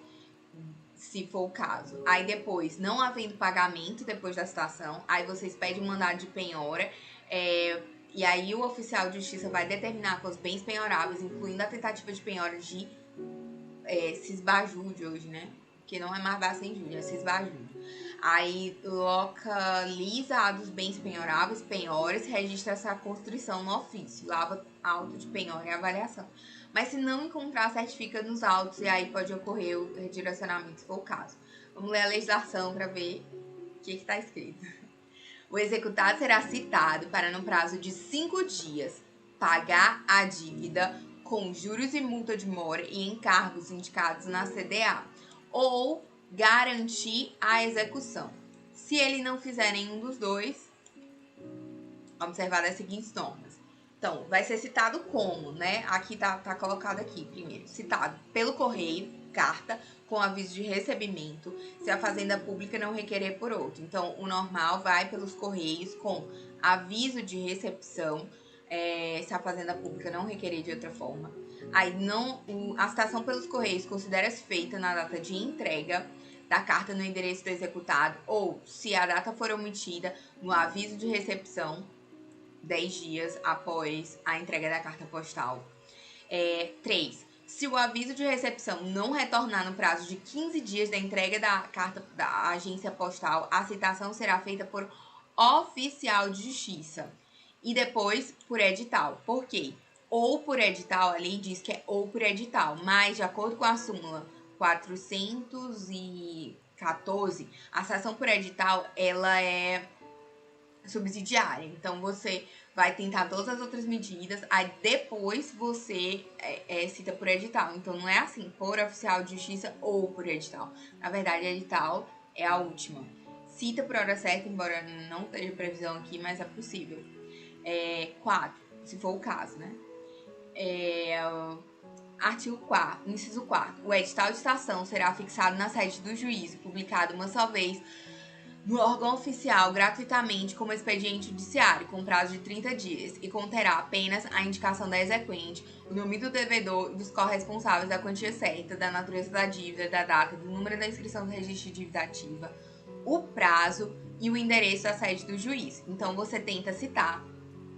se for o caso. Aí, depois, não havendo pagamento depois da citação, aí vocês pedem um mandado de penhora, e aí o oficial de justiça vai determinar que os bens penhoráveis, incluindo a tentativa de penhora de cisbajúde hoje, né? Que não é mais base sem júri, é cisbajúde. Aí localiza a dos bens penhoráveis, penhores, registra essa constrição no ofício, lava auto de penhora e avaliação. Mas se não encontrar, certifica nos autos e aí pode ocorrer o redirecionamento, se for o caso. Vamos ler a legislação para ver o que está escrito. O executado será citado para, no prazo de 5 dias, pagar a dívida com juros e multa de mora e encargos indicados na CDA, ou garantir a execução. Se ele não fizer nenhum dos dois, observar as seguintes normas. Então, vai ser citado como, né? Aqui tá colocado aqui primeiro. Citado pelo correio, carta, com aviso de recebimento, se a fazenda pública não requerer por outro. Então, o normal vai pelos correios com aviso de recepção, se a fazenda pública não requerer de outra forma. Aí, a citação pelos correios considera-se feita na data de entrega da carta no endereço do executado, ou, se a data for omitida, no aviso de recepção, 10 dias após a entrega da carta postal. 3. Se o aviso de recepção não retornar no prazo de 15 dias da entrega da carta da agência postal, a citação será feita por oficial de justiça e depois por edital. Por quê? Ou por edital, a lei diz que é ou por edital, mas de acordo com a súmula 414, a citação por edital, ela é subsidiária. Então, você vai tentar todas as outras medidas, aí depois você cita por edital. Então, não é assim, por oficial de justiça ou por edital. Na verdade, edital é a última. cita por hora certa, embora não esteja previsão aqui, mas é possível. 4, se for o caso, né? Artigo 4, inciso 4. O edital de citação será fixado na sede do juízo, publicado uma só vez no órgão oficial gratuitamente como expediente judiciário, com prazo de 30 dias, e conterá apenas a indicação da exequente, o nome do devedor e dos corresponsáveis da quantia certa, da natureza da dívida, da data, do número da inscrição do registro de dívida ativa, o prazo e o endereço da sede do juiz. Então, você tenta citar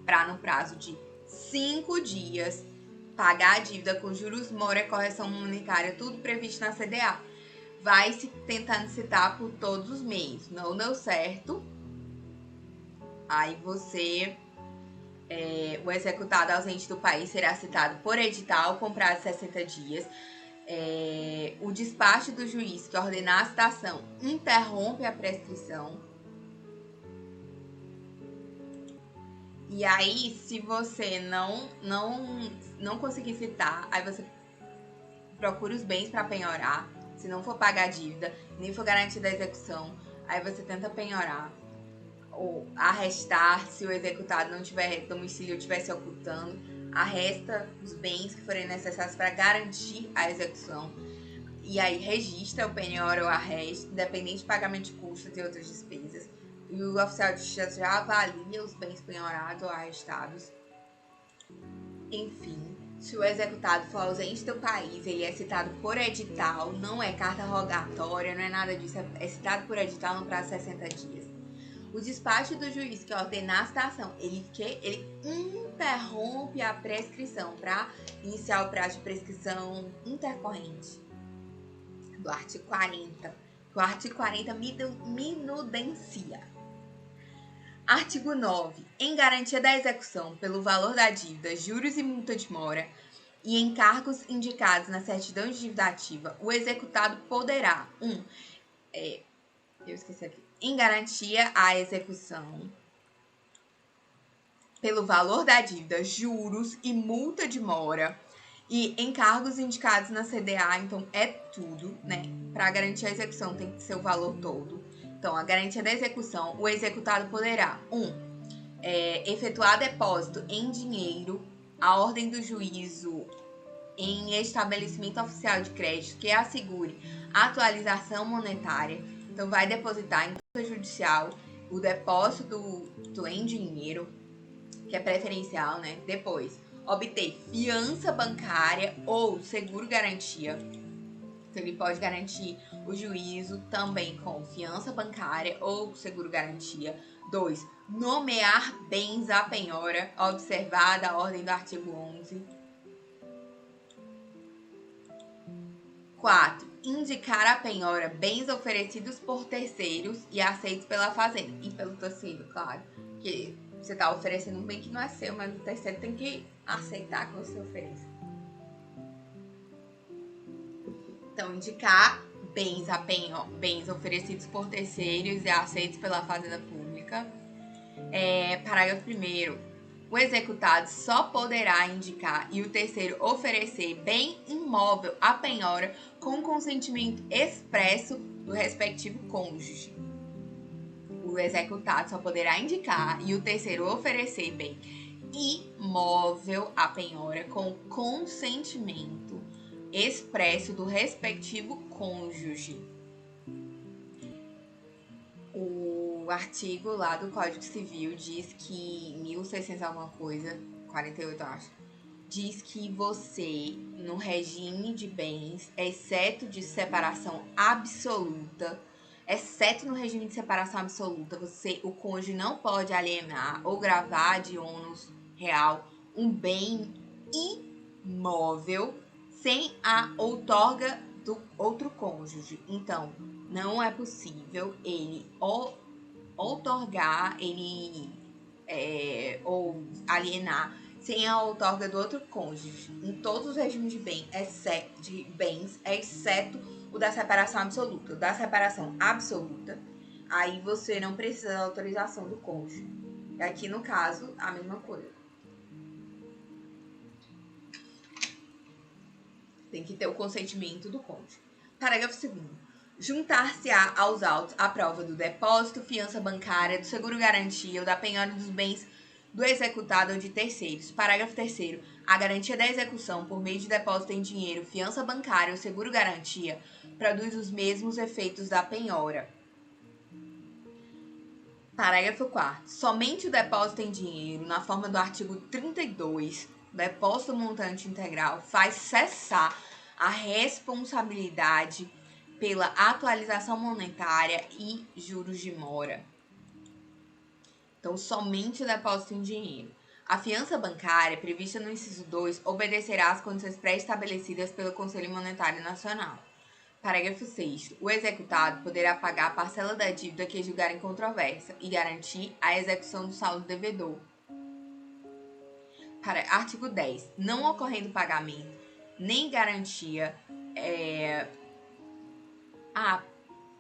para, no prazo de 5 dias, pagar a dívida com juros, mora e correção monetária, tudo previsto na CDA. Vai se tentando citar por todos os meios. Não deu certo. Aí você... o executado ausente do país será citado por edital com prazo de 60 dias. O despacho do juiz que ordenar a citação interrompe a prescrição. E aí, se você não conseguir citar, aí você procura os bens para penhorar. Se não for pagar a dívida, nem for garantida a execução, aí você tenta penhorar ou arrestar se o executado não tiver domicílio ou estiver se ocultando. Arresta os bens que forem necessários para garantir a execução. E aí registra o penhora ou arresto, independente de pagamento de custos e outras despesas. E o oficial de justiça já avalia os bens penhorados ou arrestados. Enfim, se o executado for ausente do país, ele é citado por edital, não é carta rogatória, não é nada disso, é citado por edital no prazo de 60 dias. O despacho do juiz que ordenar a citação, ele interrompe a prescrição para iniciar o prazo de prescrição intercorrente do artigo 40. O artigo 40 minudencia. Artigo 9. Em garantia da execução pelo valor da dívida, juros e multa de mora e encargos indicados na certidão de dívida ativa, o executado poderá: em garantia à execução pelo valor da dívida, juros e multa de mora e encargos indicados na CDA, então é tudo, né? Para garantir a execução tem que ser o valor todo. Então, a garantia da execução, o executado poderá: efetuar depósito em dinheiro, a ordem do juízo em estabelecimento oficial de crédito que assegure a atualização monetária. Então, vai depositar em conta judicial o depósito em dinheiro, que é preferencial, né? Depois, obter fiança bancária ou seguro-garantia. Então, ele pode garantir o juízo também com fiança bancária ou seguro-garantia. 2. Nomear bens à penhora, observada a ordem do artigo 11. 4. Indicar à penhora bens oferecidos por terceiros e aceitos pela fazenda. E pelo terceiro, claro. Porque você está oferecendo um bem que não é seu, mas o terceiro tem que aceitar que você ofereça. Então, indicar bens oferecidos por terceiros e aceitos pela fazenda pública. Parágrafo 1º. O executado só poderá indicar e o terceiro oferecer bem imóvel à penhora com consentimento expresso do respectivo cônjuge. O executado só poderá indicar e o terceiro oferecer bem imóvel à penhora com consentimento expresso do respectivo cônjuge. O artigo lá do Código Civil diz que 1600 alguma coisa, 48 eu acho, diz que você, no regime de bens, exceto de separação absoluta, exceto no regime de separação absoluta, o cônjuge não pode alienar ou gravar de ônus real um bem imóvel sem a outorga do outro cônjuge. Então, não é possível ele outorgar, ou alienar sem a outorga do outro cônjuge em todos os regimes de bens, exceto o da separação absoluta. O da separação absoluta, aí você não precisa da autorização do cônjuge. Aqui, no caso, a mesma coisa. Tem que ter o consentimento do cônjuge. Parágrafo 2º. juntar-se-á aos autos a prova do depósito, fiança bancária, do seguro-garantia ou da penhora dos bens do executado ou de terceiros. Parágrafo 3º. A garantia da execução por meio de depósito em dinheiro, fiança bancária ou seguro-garantia produz os mesmos efeitos da penhora. Parágrafo 4º. Somente o depósito em dinheiro, na forma do artigo 32, depósito montante integral, faz cessar a responsabilidade pela atualização monetária e juros de mora. Então, somente o depósito em dinheiro. A fiança bancária, prevista no inciso 2, obedecerá às condições pré-estabelecidas pelo Conselho Monetário Nacional. Parágrafo 6º. O executado poderá pagar a parcela da dívida que julgar em controvérsia e garantir a execução do saldo devedor. Artigo 10. Não ocorrendo pagamento nem garantia,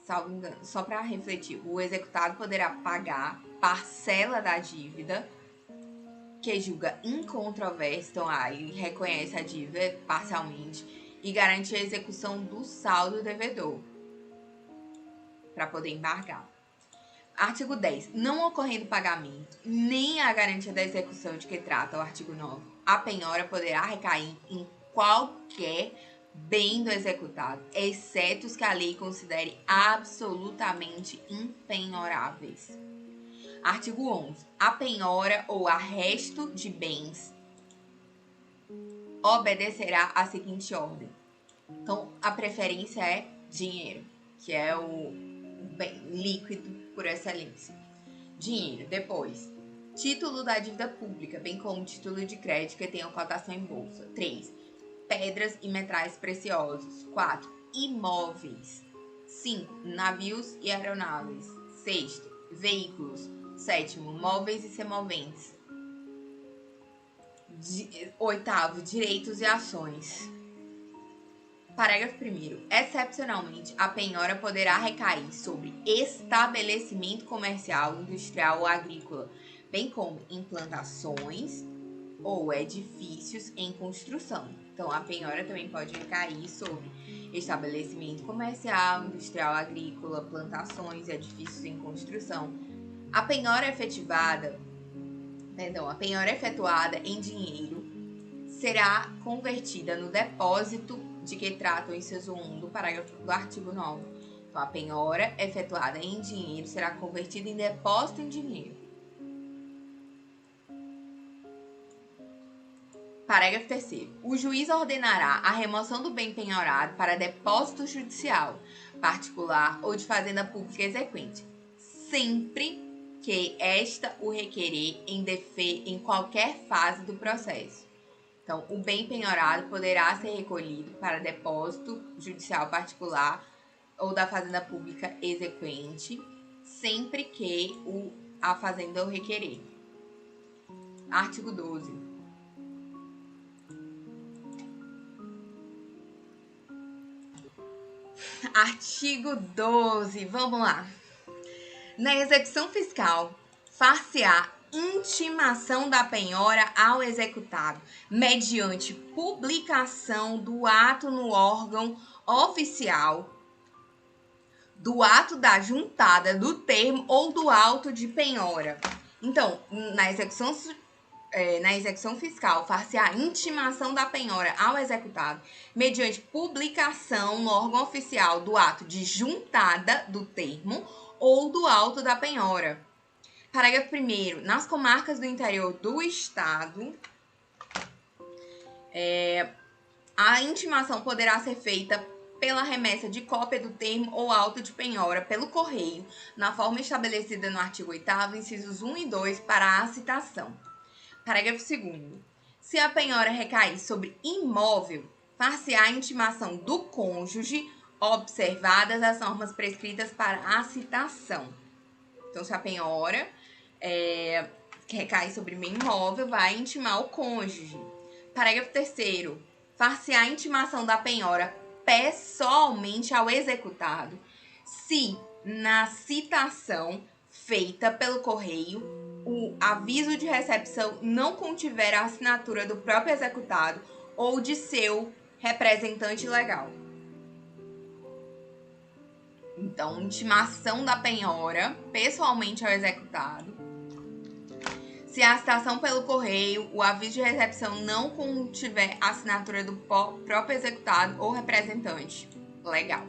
salvo engano, só para refletir, o executado poderá pagar parcela da dívida que julga incontrovérsia, então ele reconhece a dívida parcialmente e garante a execução do saldo devedor para poder embargar. Artigo 10. Não ocorrendo pagamento nem a garantia da execução de que trata o artigo 9, a penhora poderá recair em qualquer bem do executado, exceto os que a lei considere absolutamente impenhoráveis. Artigo 11. A penhora ou arresto de bens obedecerá à seguinte ordem. Então, a preferência é dinheiro, que é o bem líquido por excelência. Dinheiro. Depois, título da dívida pública, bem como título de crédito que tenha cotação em bolsa. 3. Pedras e metais preciosos. 4. Imóveis. 5. Navios e aeronaves. 6. Veículos. 7. Móveis e semoventes. 8. Direitos e ações. Parágrafo 1º. Excepcionalmente, a penhora poderá recair sobre estabelecimento comercial, industrial ou agrícola, bem como em plantações ou edifícios em construção. Então, a penhora também pode recair sobre estabelecimento comercial, industrial, agrícola, plantações, edifícios em construção. A penhora efetuada em dinheiro será convertida no depósito de que trata o inciso 1 do parágrafo do artigo 9. Então, a penhora efetuada em dinheiro será convertida em depósito em dinheiro. Parágrafo 3º. O juiz ordenará a remoção do bem penhorado para depósito judicial, particular ou de fazenda pública exequente, sempre que esta o requerer em qualquer fase do processo. Então, o bem penhorado poderá ser recolhido para depósito judicial particular ou da fazenda pública exequente, sempre que a fazenda o requerer. Artigo 12. Artigo 12. Vamos lá. Na execução fiscal, far-se-á intimação da penhora ao executado, mediante publicação do ato no órgão oficial, do ato da juntada, do termo ou do auto de penhora. Então, na execução fiscal, far-se-á intimação da penhora ao executado, mediante publicação no órgão oficial do ato de juntada, do termo ou do auto da penhora. Parágrafo 1º. Nas comarcas do interior do Estado, a intimação poderá ser feita pela remessa de cópia do termo ou auto de penhora pelo correio, na forma estabelecida no artigo 8º, incisos 1 e 2, para a citação. Parágrafo 2º. Se a penhora recair sobre imóvel, far-se-á a intimação do cônjuge, observadas as normas prescritas para a citação. Então, se a penhora que recai sobre bem imóvel, vai intimar o cônjuge. Parágrafo 3º. Far-se-á a intimação da penhora pessoalmente ao executado, se na citação feita pelo correio o aviso de recepção não contiver a assinatura do próprio executado ou de seu representante legal. Então, intimação da penhora pessoalmente ao executado. Se a citação pelo correio, o aviso de recepção não contiver assinatura do próprio executado ou representante. Legal.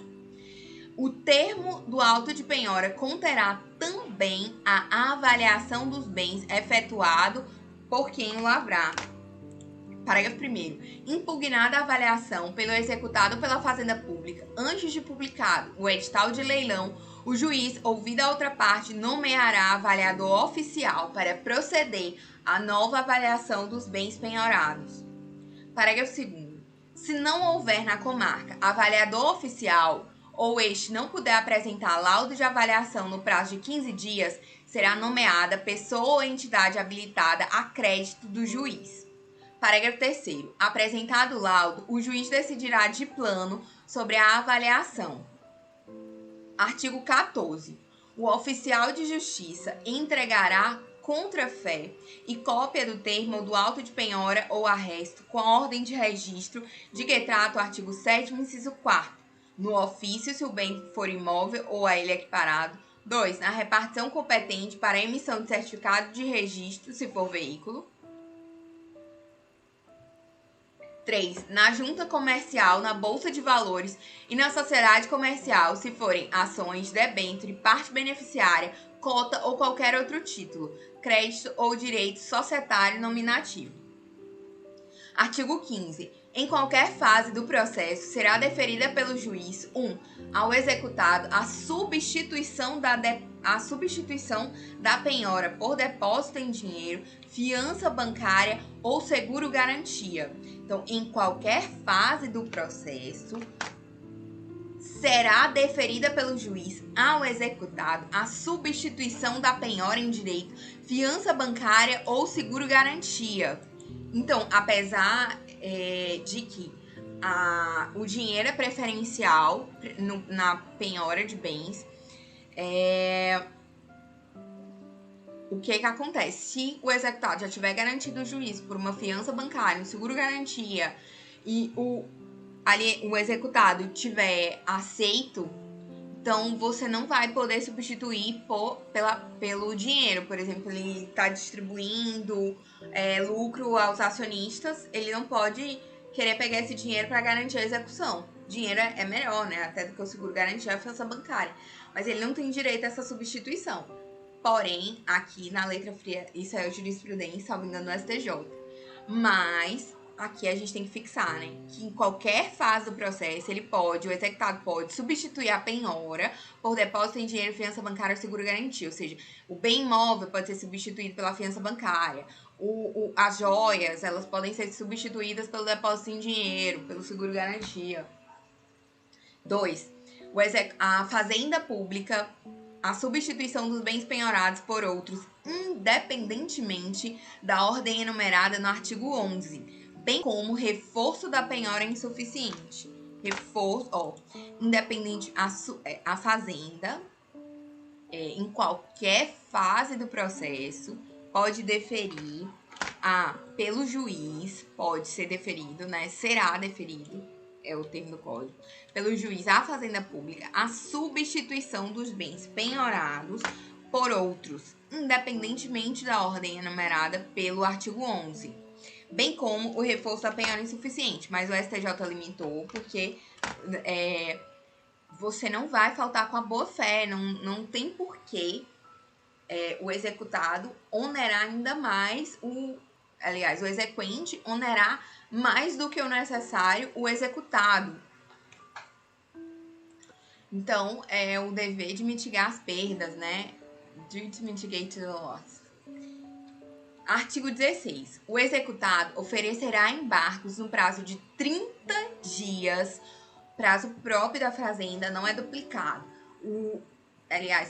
O termo do auto de penhora conterá também a avaliação dos bens efetuado por quem o lavrar. Parágrafo 1º. Impugnada a avaliação pelo executado pela Fazenda Pública, antes de publicado o edital de leilão, o juiz, ouvida a outra parte, nomeará avaliador oficial para proceder à nova avaliação dos bens penhorados. Parágrafo 2º. Se não houver na comarca avaliador oficial ou este não puder apresentar laudo de avaliação no prazo de 15 dias, será nomeada pessoa ou entidade habilitada a crédito do juiz. Parágrafo 3º. Apresentado o laudo, o juiz decidirá de plano sobre a avaliação. Artigo 14. O oficial de justiça entregará contra fé e cópia do termo ou do auto de penhora ou arresto com a ordem de registro de que trata o artigo 7º, inciso 4º, no ofício se o bem for imóvel ou a ele equiparado. 2. Na repartição competente para a emissão de certificado de registro, se for veículo. 3. Na junta comercial, na bolsa de valores e na sociedade comercial, se forem ações, debênture, parte beneficiária, cota ou qualquer outro título, crédito ou direito societário nominativo. Artigo 15. Em qualquer fase do processo, será deferida pelo juiz 1. Ao executado a substituição da penhora por depósito em dinheiro, fiança bancária ou seguro-garantia. Então, em qualquer fase do processo, será deferida pelo juiz ao executado a substituição da penhora em direito, fiança bancária ou seguro-garantia. Então, apesar de que o dinheiro é preferencial na penhora de bens, o que acontece? Se o executado já tiver garantido o juízo por uma fiança bancária, um seguro-garantia, e o executado tiver aceito, então você não vai poder substituir pelo dinheiro. Por exemplo, ele está distribuindo lucro aos acionistas, ele não pode querer pegar esse dinheiro para garantir a execução. Dinheiro é melhor, né? Até do que o seguro-garantia e a fiança bancária. Mas ele não tem direito a essa substituição. Porém, aqui na letra fria, isso é jurisprudência, salvo engano, no STJ. Mas aqui a gente tem que fixar, né? Que em qualquer fase do processo, o executado pode substituir a penhora por depósito em dinheiro, fiança bancária ou seguro-garantia. Ou seja, o bem imóvel pode ser substituído pela fiança bancária. As joias, elas podem ser substituídas pelo depósito em dinheiro, pelo seguro-garantia. 2. A fazenda pública, a substituição dos bens penhorados por outros, independentemente da ordem enumerada no artigo 11, bem como reforço da penhora insuficiente. Independente, a fazenda, em qualquer fase do processo, pode deferir pelo juiz, pode ser deferido, né? Será deferido, é o termo do código, pelo juiz à fazenda pública, a substituição dos bens penhorados por outros, independentemente da ordem enumerada pelo artigo 11, bem como o reforço da penhora insuficiente. Mas o STJ limitou porque você não vai faltar com a boa-fé, não tem porquê o executado onerar ainda mais o exequente onerar mais do que o necessário o executado. Então, é o dever de mitigar as perdas, né? Duty to mitigate the loss. Artigo 16. O executado oferecerá embargos no prazo de 30 dias, prazo próprio da fazenda, não é duplicado.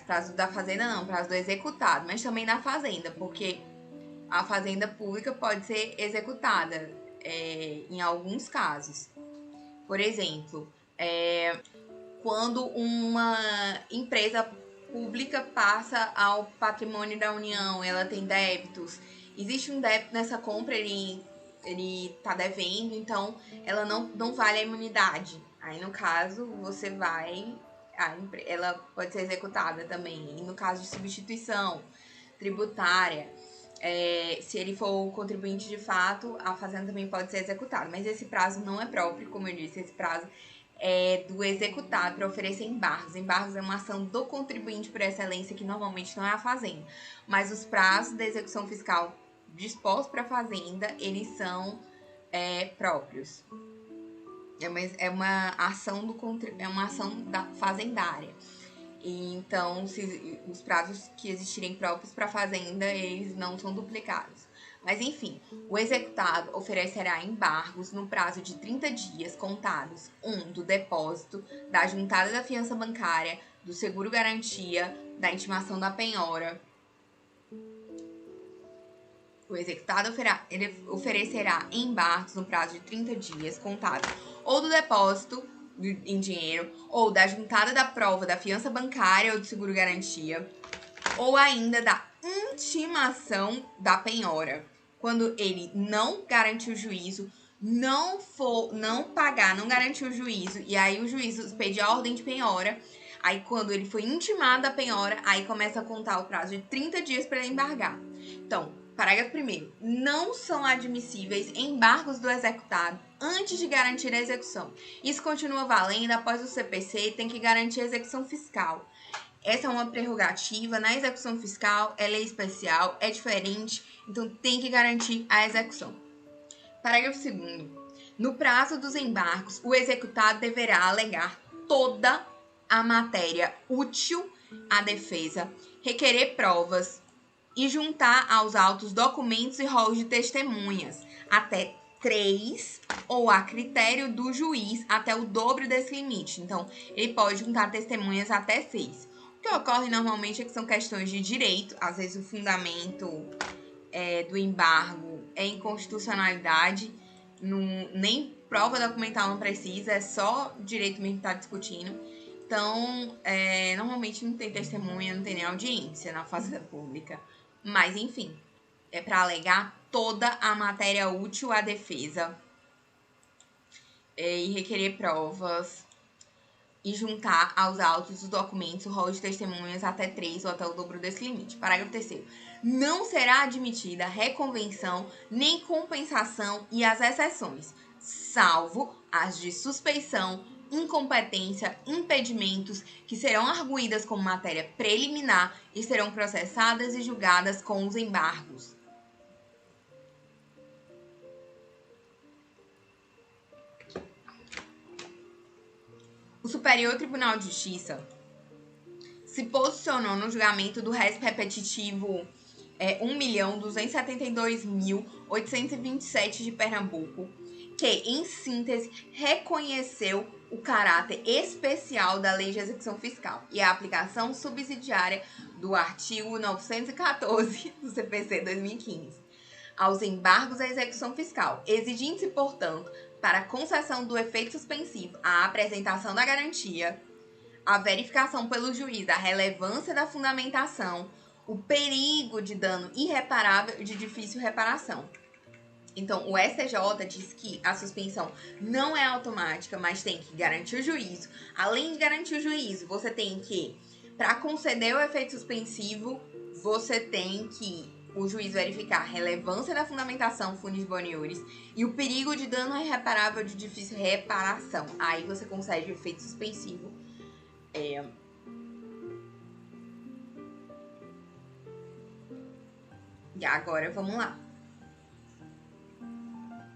Prazo da fazenda não, prazo do executado, mas também da fazenda, porque a fazenda pública pode ser executada em alguns casos. Por exemplo, quando uma empresa pública passa ao patrimônio da União, ela tem débitos, existe um débito nessa compra, ele está devendo, então ela não vale a imunidade. Aí, no caso, você vai ela pode ser executada também. E no caso de substituição tributária, se ele for o contribuinte de fato, a fazenda também pode ser executada. Mas esse prazo não é próprio, como eu disse, esse prazo é do executado para oferecer embargos. Embargos é uma ação do contribuinte por excelência, que normalmente não é a fazenda. Mas os prazos da execução fiscal dispostos para a fazenda, eles são próprios. É uma ação da fazendária. E, então, os prazos que existirem próprios para a fazenda, eles não são duplicados. Mas, enfim, o executado oferecerá embargos no prazo de 30 dias contados, do depósito, da juntada da fiança bancária, do seguro-garantia, da intimação da penhora. O executado oferecerá embargos no prazo de 30 dias contados, ou do depósito em dinheiro, ou da juntada da prova da fiança bancária ou do seguro-garantia, ou ainda da intimação da penhora, quando ele não garantiu o juízo, não pagar, não garantiu o juízo, e aí o juízo expedir a ordem de penhora. Aí, quando ele foi intimado a penhora, aí começa a contar o prazo de 30 dias para ele embargar. Então, parágrafo 1º. Não são admissíveis embargos do executado antes de garantir a execução. Isso continua valendo após o CPC e tem que garantir a execução fiscal. Essa é uma prerrogativa na execução fiscal, é lei especial, é diferente, então tem que garantir a execução. Parágrafo 2º. No prazo dos embargos, o executado deverá alegar toda a matéria útil à defesa, requerer provas e juntar aos autos documentos e rolos de testemunhas, até 3, ou a critério do juiz, até o dobro desse limite. Então, ele pode juntar testemunhas até 6. O que ocorre normalmente é que são questões de direito, às vezes o fundamento do embargo é inconstitucionalidade, nem prova documental não precisa, é só direito mesmo que está discutindo. Então, normalmente não tem testemunha, não tem nem audiência na fazenda pública. Mas, enfim, é para alegar toda a matéria útil à defesa e requerer provas e juntar aos autos os documentos, o rol de testemunhas até 3 ou até o dobro desse limite. Parágrafo 3º. Não será admitida reconvenção nem compensação e as exceções, salvo as de suspeição, incompetência, impedimentos, que serão arguídas como matéria preliminar e serão processadas e julgadas com os embargos. O Superior Tribunal de Justiça se posicionou no julgamento do récipe repetitivo 1.272.827 de Pernambuco, que, em síntese, reconheceu o caráter especial da Lei de Execução Fiscal e a aplicação subsidiária do artigo 914 do CPC 2015 aos embargos à execução fiscal, exigindo-se, portanto, para a concessão do efeito suspensivo, a apresentação da garantia, a verificação pelo juiz da relevância da fundamentação, o perigo de dano irreparável e de difícil reparação. Então, o STJ diz que a suspensão não é automática, mas tem que garantir o juízo. Além de garantir o juízo, você tem que, para conceder o efeito suspensivo, você tem que o juiz verificar a relevância da fundamentação fundis boniuris e o perigo de dano irreparável de difícil reparação. Aí você concede o efeito suspensivo. E agora vamos lá.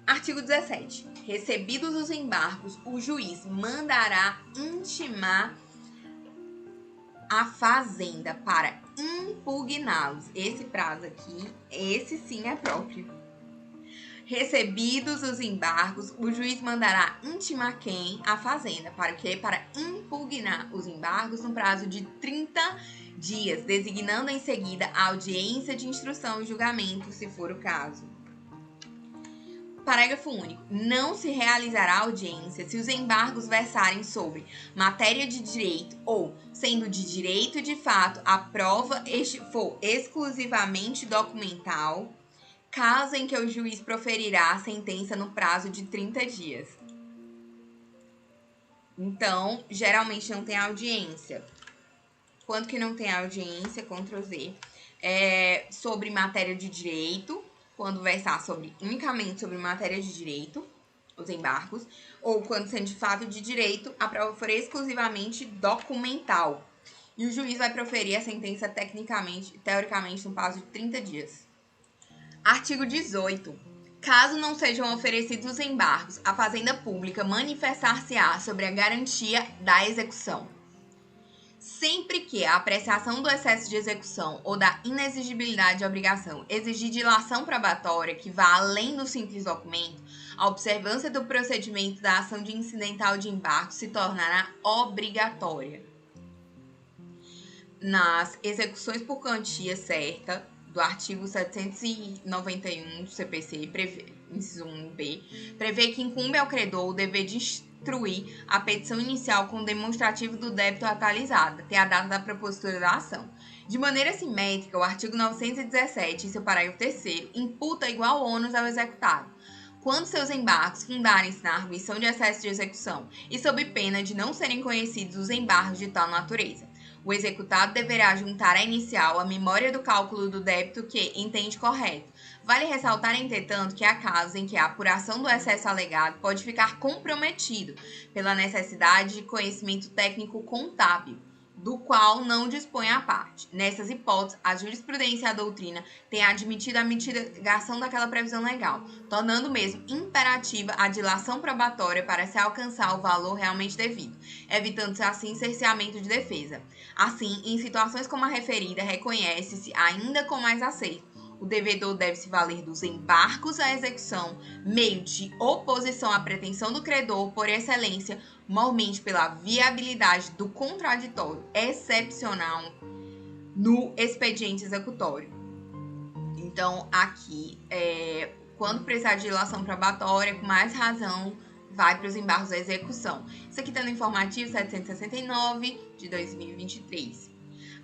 Artigo 17. Recebidos os embargos, o juiz mandará intimar a fazenda para impugná-los. Esse prazo aqui, esse sim é próprio. Recebidos os embargos, o juiz mandará intimar quem? A fazenda. Para o quê? Para impugnar os embargos no prazo de 30 dias, designando em seguida a audiência de instrução e julgamento, se for o caso. Parágrafo único. Não se realizará audiência se os embargos versarem sobre matéria de direito ou, sendo de direito de fato, a prova for exclusivamente documental, caso em que o juiz proferirá a sentença no prazo de 30 dias. Então, geralmente não tem audiência. Quando que não tem audiência, Ctrl Z, sobre matéria de direito, quando versar unicamente sobre matéria de direito, os embargos, ou quando sendo de fato de direito, a prova for exclusivamente documental. E o juiz vai proferir a sentença teoricamente, no prazo de 30 dias. Artigo 18. Caso não sejam oferecidos os embargos, a Fazenda Pública manifestar-se-á sobre a garantia da execução. Sempre que a apreciação do excesso de execução ou da inexigibilidade de obrigação exigir dilação probatória que vá além do simples documento, a observância do procedimento da ação de incidental de embargo se tornará obrigatória. Nas execuções por quantia certa, do artigo 791 do CPC, inciso 1b, prevê que incumbe ao credor o dever de instruir a petição inicial com demonstrativo do débito atualizado, até a data da propositura da ação. De maneira simétrica, o artigo 917, em seu parágrafo 3º, imputa igual ônus ao executado, quando seus embargos fundarem-se na arguição de excesso de execução e sob pena de não serem conhecidos os embargos de tal natureza. O executado deverá juntar à inicial a memória do cálculo do débito que entende correto. Vale ressaltar, entretanto, que há casos em que a apuração do excesso alegado pode ficar comprometido pela necessidade de conhecimento técnico contábil, do qual não dispõe a parte. Nessas hipóteses, a jurisprudência e a doutrina têm admitido a mitigação daquela previsão legal, tornando mesmo imperativa a dilação probatória para se alcançar o valor realmente devido, evitando-se assim cerceamento de defesa. Assim, em situações como a referida, reconhece-se, ainda com mais acerto, o devedor deve se valer dos embargos à execução, meio de oposição à pretensão do credor, por excelência, mormente pela viabilidade do contraditório excepcional no expediente executório. Então, aqui, quando precisar de dilação probatória, com mais razão, vai para os embargos à execução. Isso aqui está no informativo 769 de 2023.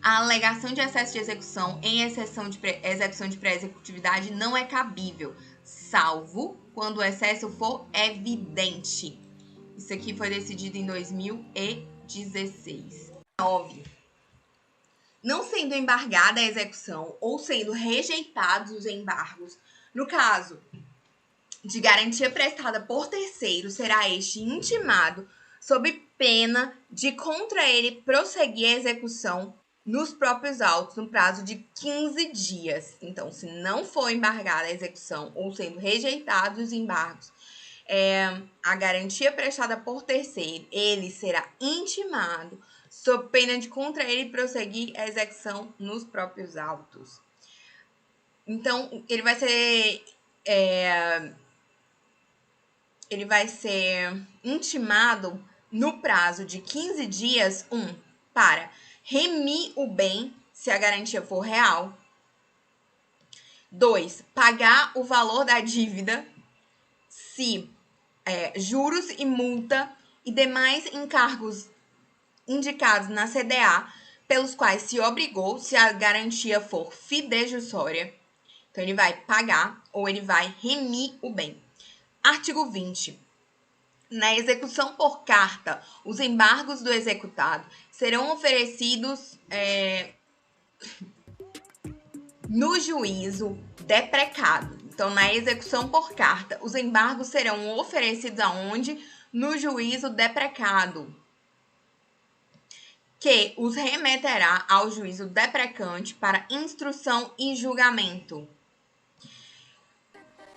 A alegação de excesso de execução em exceção de execução de pré-executividade não é cabível, salvo quando o excesso for evidente. Isso aqui foi decidido em 2016. 9. Não sendo embargada a execução ou sendo rejeitados os embargos, no caso de garantia prestada por terceiro, será este intimado sob pena de contra ele prosseguir a execução nos próprios autos no prazo de 15 dias. Então, se não for embargada a execução ou sendo rejeitados os embargos, a garantia prestada por terceiro, ele será intimado sob pena de contra ele prosseguir a execução nos próprios autos. Então, ele vai ser intimado no prazo de 15 dias, para remir o bem, se a garantia for real. 2, pagar o valor da dívida, se juros e multa e demais encargos indicados na CDA, pelos quais se obrigou, se a garantia for fidejussória. Então, ele vai pagar ou ele vai remir o bem. Artigo 20. Na execução por carta, os embargos do executado serão oferecidos no juízo deprecado. Então, na execução por carta, os embargos serão oferecidos aonde? No juízo deprecado, que os remeterá ao juízo deprecante para instrução e julgamento.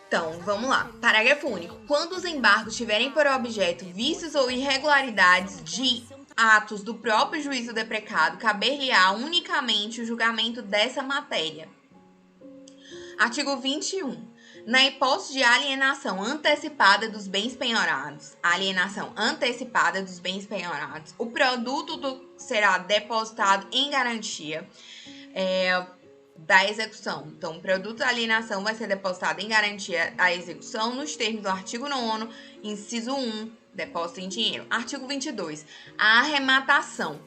Então, vamos lá. Parágrafo único. Quando os embargos tiverem por objeto vícios ou irregularidades de atos do próprio juízo deprecado, caber-lhe-á unicamente o julgamento dessa matéria. Artigo 21. Na hipótese de alienação antecipada dos bens penhorados, o produto será depositado em garantia da execução. Então, o produto da alienação vai ser depositado em garantia da execução nos termos do artigo 9º, inciso 1, depósito em dinheiro. Artigo 22. A arrematação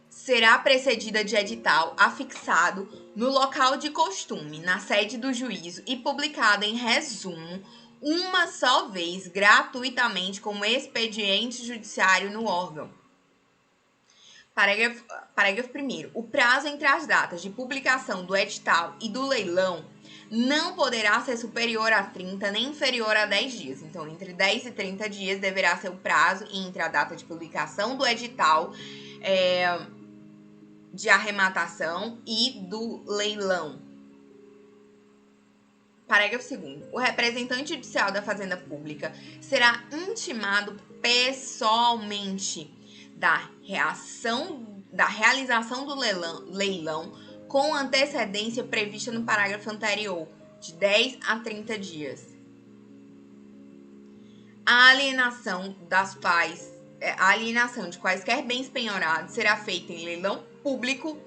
será precedida de edital afixado no local de costume, na sede do juízo, e publicado em resumo uma só vez, gratuitamente, como expediente judiciário no órgão. Parágrafo 1º. O prazo entre as datas de publicação do edital e do leilão não poderá ser superior a 30 nem inferior a 10 dias. Então, entre 10 e 30 dias deverá ser o prazo entre a data de publicação do edital de arrematação e do leilão. Parágrafo 2º. O representante judicial da Fazenda Pública será intimado pessoalmente da realização do leilão com antecedência prevista no parágrafo anterior, de 10 a 30 dias. A alienação de quaisquer bens penhorados será feita em leilão público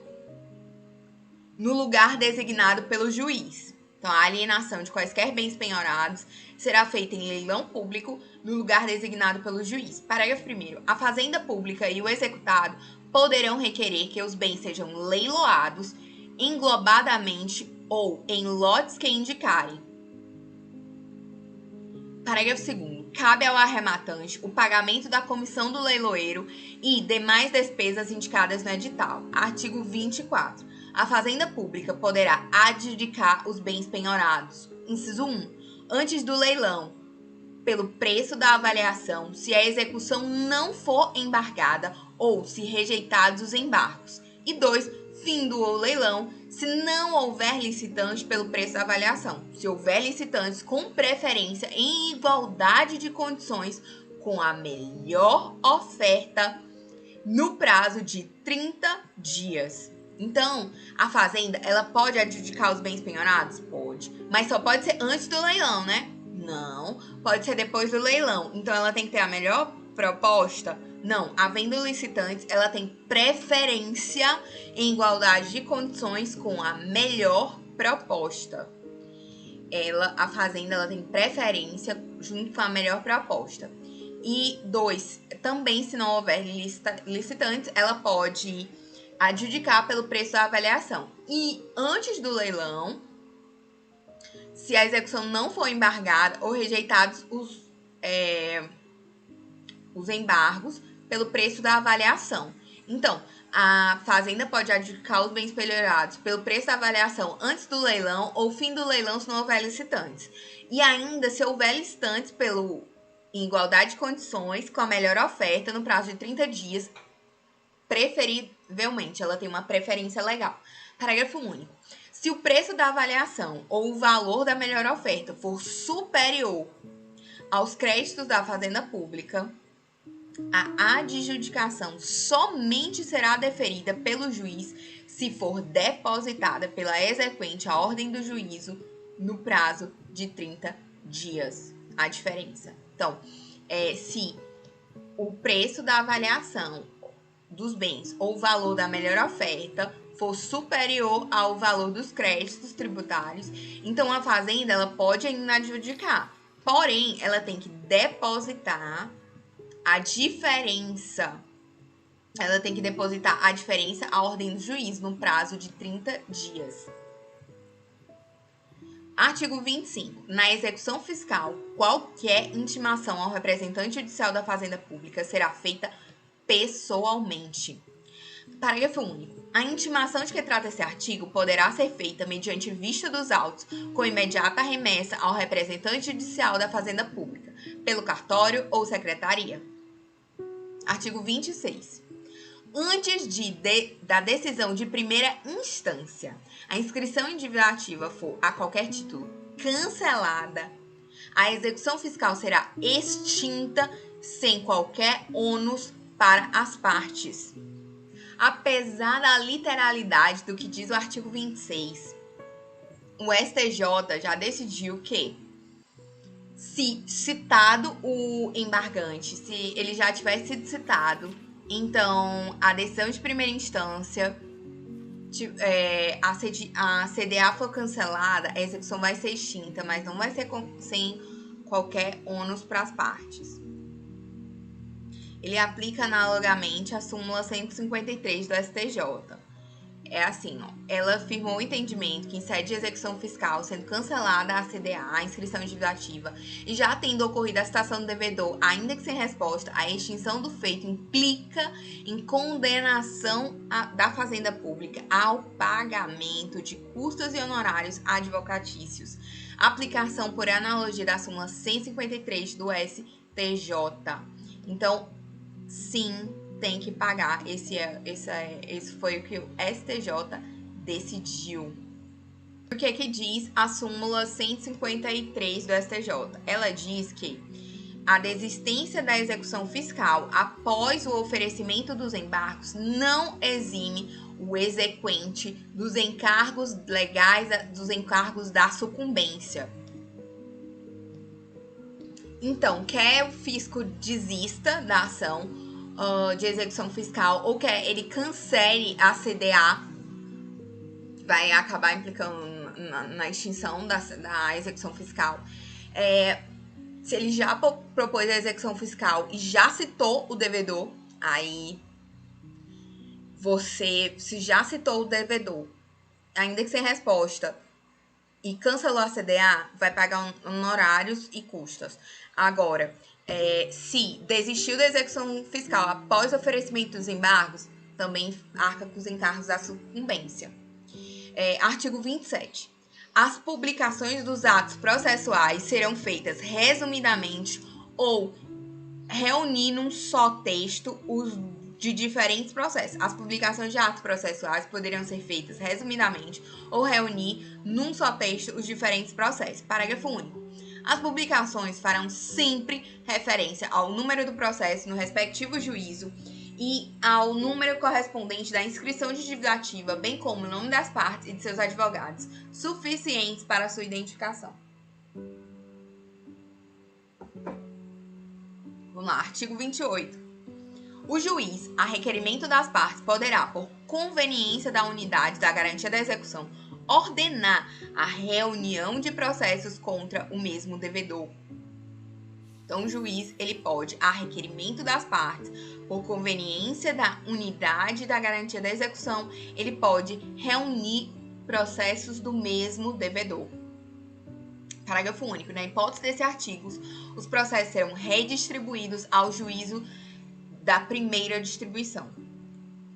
no lugar designado pelo juiz. Então, a alienação de quaisquer bens penhorados será feita em leilão público no lugar designado pelo juiz. Parágrafo 1º. A Fazenda Pública e o executado poderão requerer que os bens sejam leiloados englobadamente ou em lotes que indicarem. Parágrafo 2º. Cabe ao arrematante o pagamento da comissão do leiloeiro e demais despesas indicadas no edital. Artigo 24. A Fazenda Pública poderá adjudicar os bens penhorados. Inciso 1. Antes do leilão, pelo preço da avaliação, se a execução não for embargada ou se rejeitados os embargos. E 2. Fim do leilão, se não houver licitante pelo preço da avaliação. Se houver licitantes com preferência em igualdade de condições com a melhor oferta no prazo de 30 dias. Então, a Fazenda, ela pode adjudicar os bens penhorados? Pode. Mas só pode ser antes do leilão, né? Não. Pode ser depois do leilão. Então, ela tem que ter a melhor proposta? Não. Havendo licitantes, ela tem preferência em igualdade de condições com a melhor proposta. A Fazenda, ela tem preferência junto com a melhor proposta. E 2, também se não houver licitantes, ela pode adjudicar pelo preço da avaliação. E antes do leilão, se a execução não for embargada ou rejeitados os embargos pelo preço da avaliação. Então, a Fazenda pode adjudicar os bens penhorados pelo preço da avaliação antes do leilão ou fim do leilão se não houver licitantes. E ainda, se houver licitantes em igualdade de condições com a melhor oferta no prazo de 30 dias, preferivelmente, ela tem uma preferência legal. Parágrafo único. Se o preço da avaliação ou o valor da melhor oferta for superior aos créditos da Fazenda Pública, a adjudicação somente será deferida pelo juiz se for depositada pela exequente a ordem do juízo no prazo de 30 dias. A diferença. Então, se o preço da avaliação dos bens ou o valor da melhor oferta for superior ao valor dos créditos tributários, então a Fazenda, ela pode ainda adjudicar. Porém, ela tem que depositar a diferença. Ela tem que depositar a diferença à ordem do juiz no prazo de 30 dias. Artigo 25. Na execução fiscal, qualquer intimação ao representante judicial da Fazenda Pública será feita pessoalmente. Parágrafo único. A intimação de que trata esse artigo poderá ser feita mediante vista dos autos com imediata remessa ao representante judicial da Fazenda Pública, pelo cartório ou secretaria. Artigo 26. Antes da decisão de primeira instância, a inscrição individuativa for, a qualquer título, cancelada, a execução fiscal será extinta sem qualquer ônus para as partes. Apesar da literalidade do que diz o artigo 26, o STJ já decidiu que, se citado o embargante, se ele já tivesse sido citado, então a decisão de primeira instância, a CDA for cancelada, a execução vai ser extinta, mas não vai ser sem qualquer ônus para as partes. Ele aplica analogamente a súmula 153 do STJ. é assim, ó. Ela firmou o entendimento que em sede de execução fiscal, sendo cancelada a CDA, a inscrição individuativa, e já tendo ocorrido a citação do devedor, ainda que sem resposta, a extinção do feito implica em condenação da Fazenda Pública ao pagamento de custos e honorários advocatícios. Aplicação por analogia da súmula 153 do STJ. Então, sim, tem que pagar. Esse foi o que o STJ decidiu. O que diz a súmula 153 do STJ? Ela diz que a desistência da execução fiscal após o oferecimento dos embargos não exime o exequente dos encargos legais, dos encargos da sucumbência. Então, quer o fisco desista da ação de execução fiscal ou quer ele cancele a CDA, vai acabar implicando na extinção da execução fiscal. Se ele já propôs a execução fiscal e já citou o devedor, aí se já citou o devedor, ainda que sem resposta, e cancelou a CDA, vai pagar honorários e custas. Agora, se desistiu da execução fiscal após o oferecimento dos embargos, também arca com os encargos da sucumbência. Artigo 27. As publicações dos atos processuais serão feitas resumidamente ou reunir num só texto os de diferentes processos. As publicações de atos processuais poderiam ser feitas resumidamente ou reunir num só texto os diferentes processos. Parágrafo único. As publicações farão sempre referência ao número do processo no respectivo juízo e ao número correspondente da inscrição individuativa, bem como o nome das partes e de seus advogados, suficientes para sua identificação. Vamos lá, artigo 28. O juiz, a requerimento das partes, poderá, por conveniência da unidade da garantia da execução, ordenar a reunião de processos contra o mesmo devedor. Então, o juiz, ele pode, a requerimento das partes, por conveniência da unidade da garantia da execução, ele pode reunir processos do mesmo devedor. Parágrafo único. Na hipótese desses artigos, os processos serão redistribuídos ao juízo da primeira distribuição.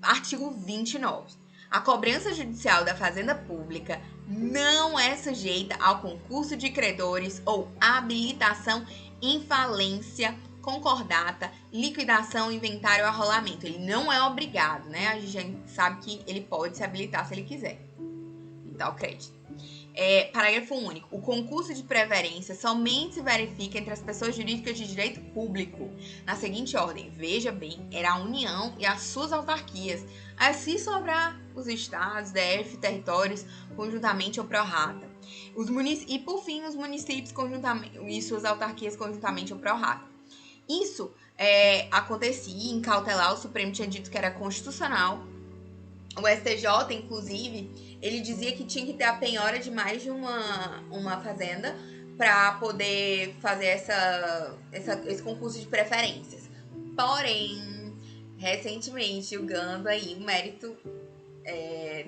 Artigo 29. A cobrança judicial da Fazenda Pública não é sujeita ao concurso de credores ou habilitação em falência, concordata, liquidação, inventário ou arrolamento. Ele não é obrigado, né? A gente sabe que ele pode se habilitar se ele quiser. Então, o crédito. Parágrafo único. O concurso de preferência somente se verifica entre as pessoas jurídicas de direito público, na seguinte ordem. Veja bem, era a União e as suas autarquias. Assim sobrar os estados, DF, territórios, conjuntamente ou pró-rata. E, por fim, os municípios conjuntamente, e suas autarquias conjuntamente ou pró-rata. Isso acontecia em cautelar, o Supremo tinha dito que era constitucional. O STJ, inclusive, ele dizia que tinha que ter a penhora de mais de uma fazenda para poder fazer esse concurso de preferências. Porém, recentemente, julgando aí o mérito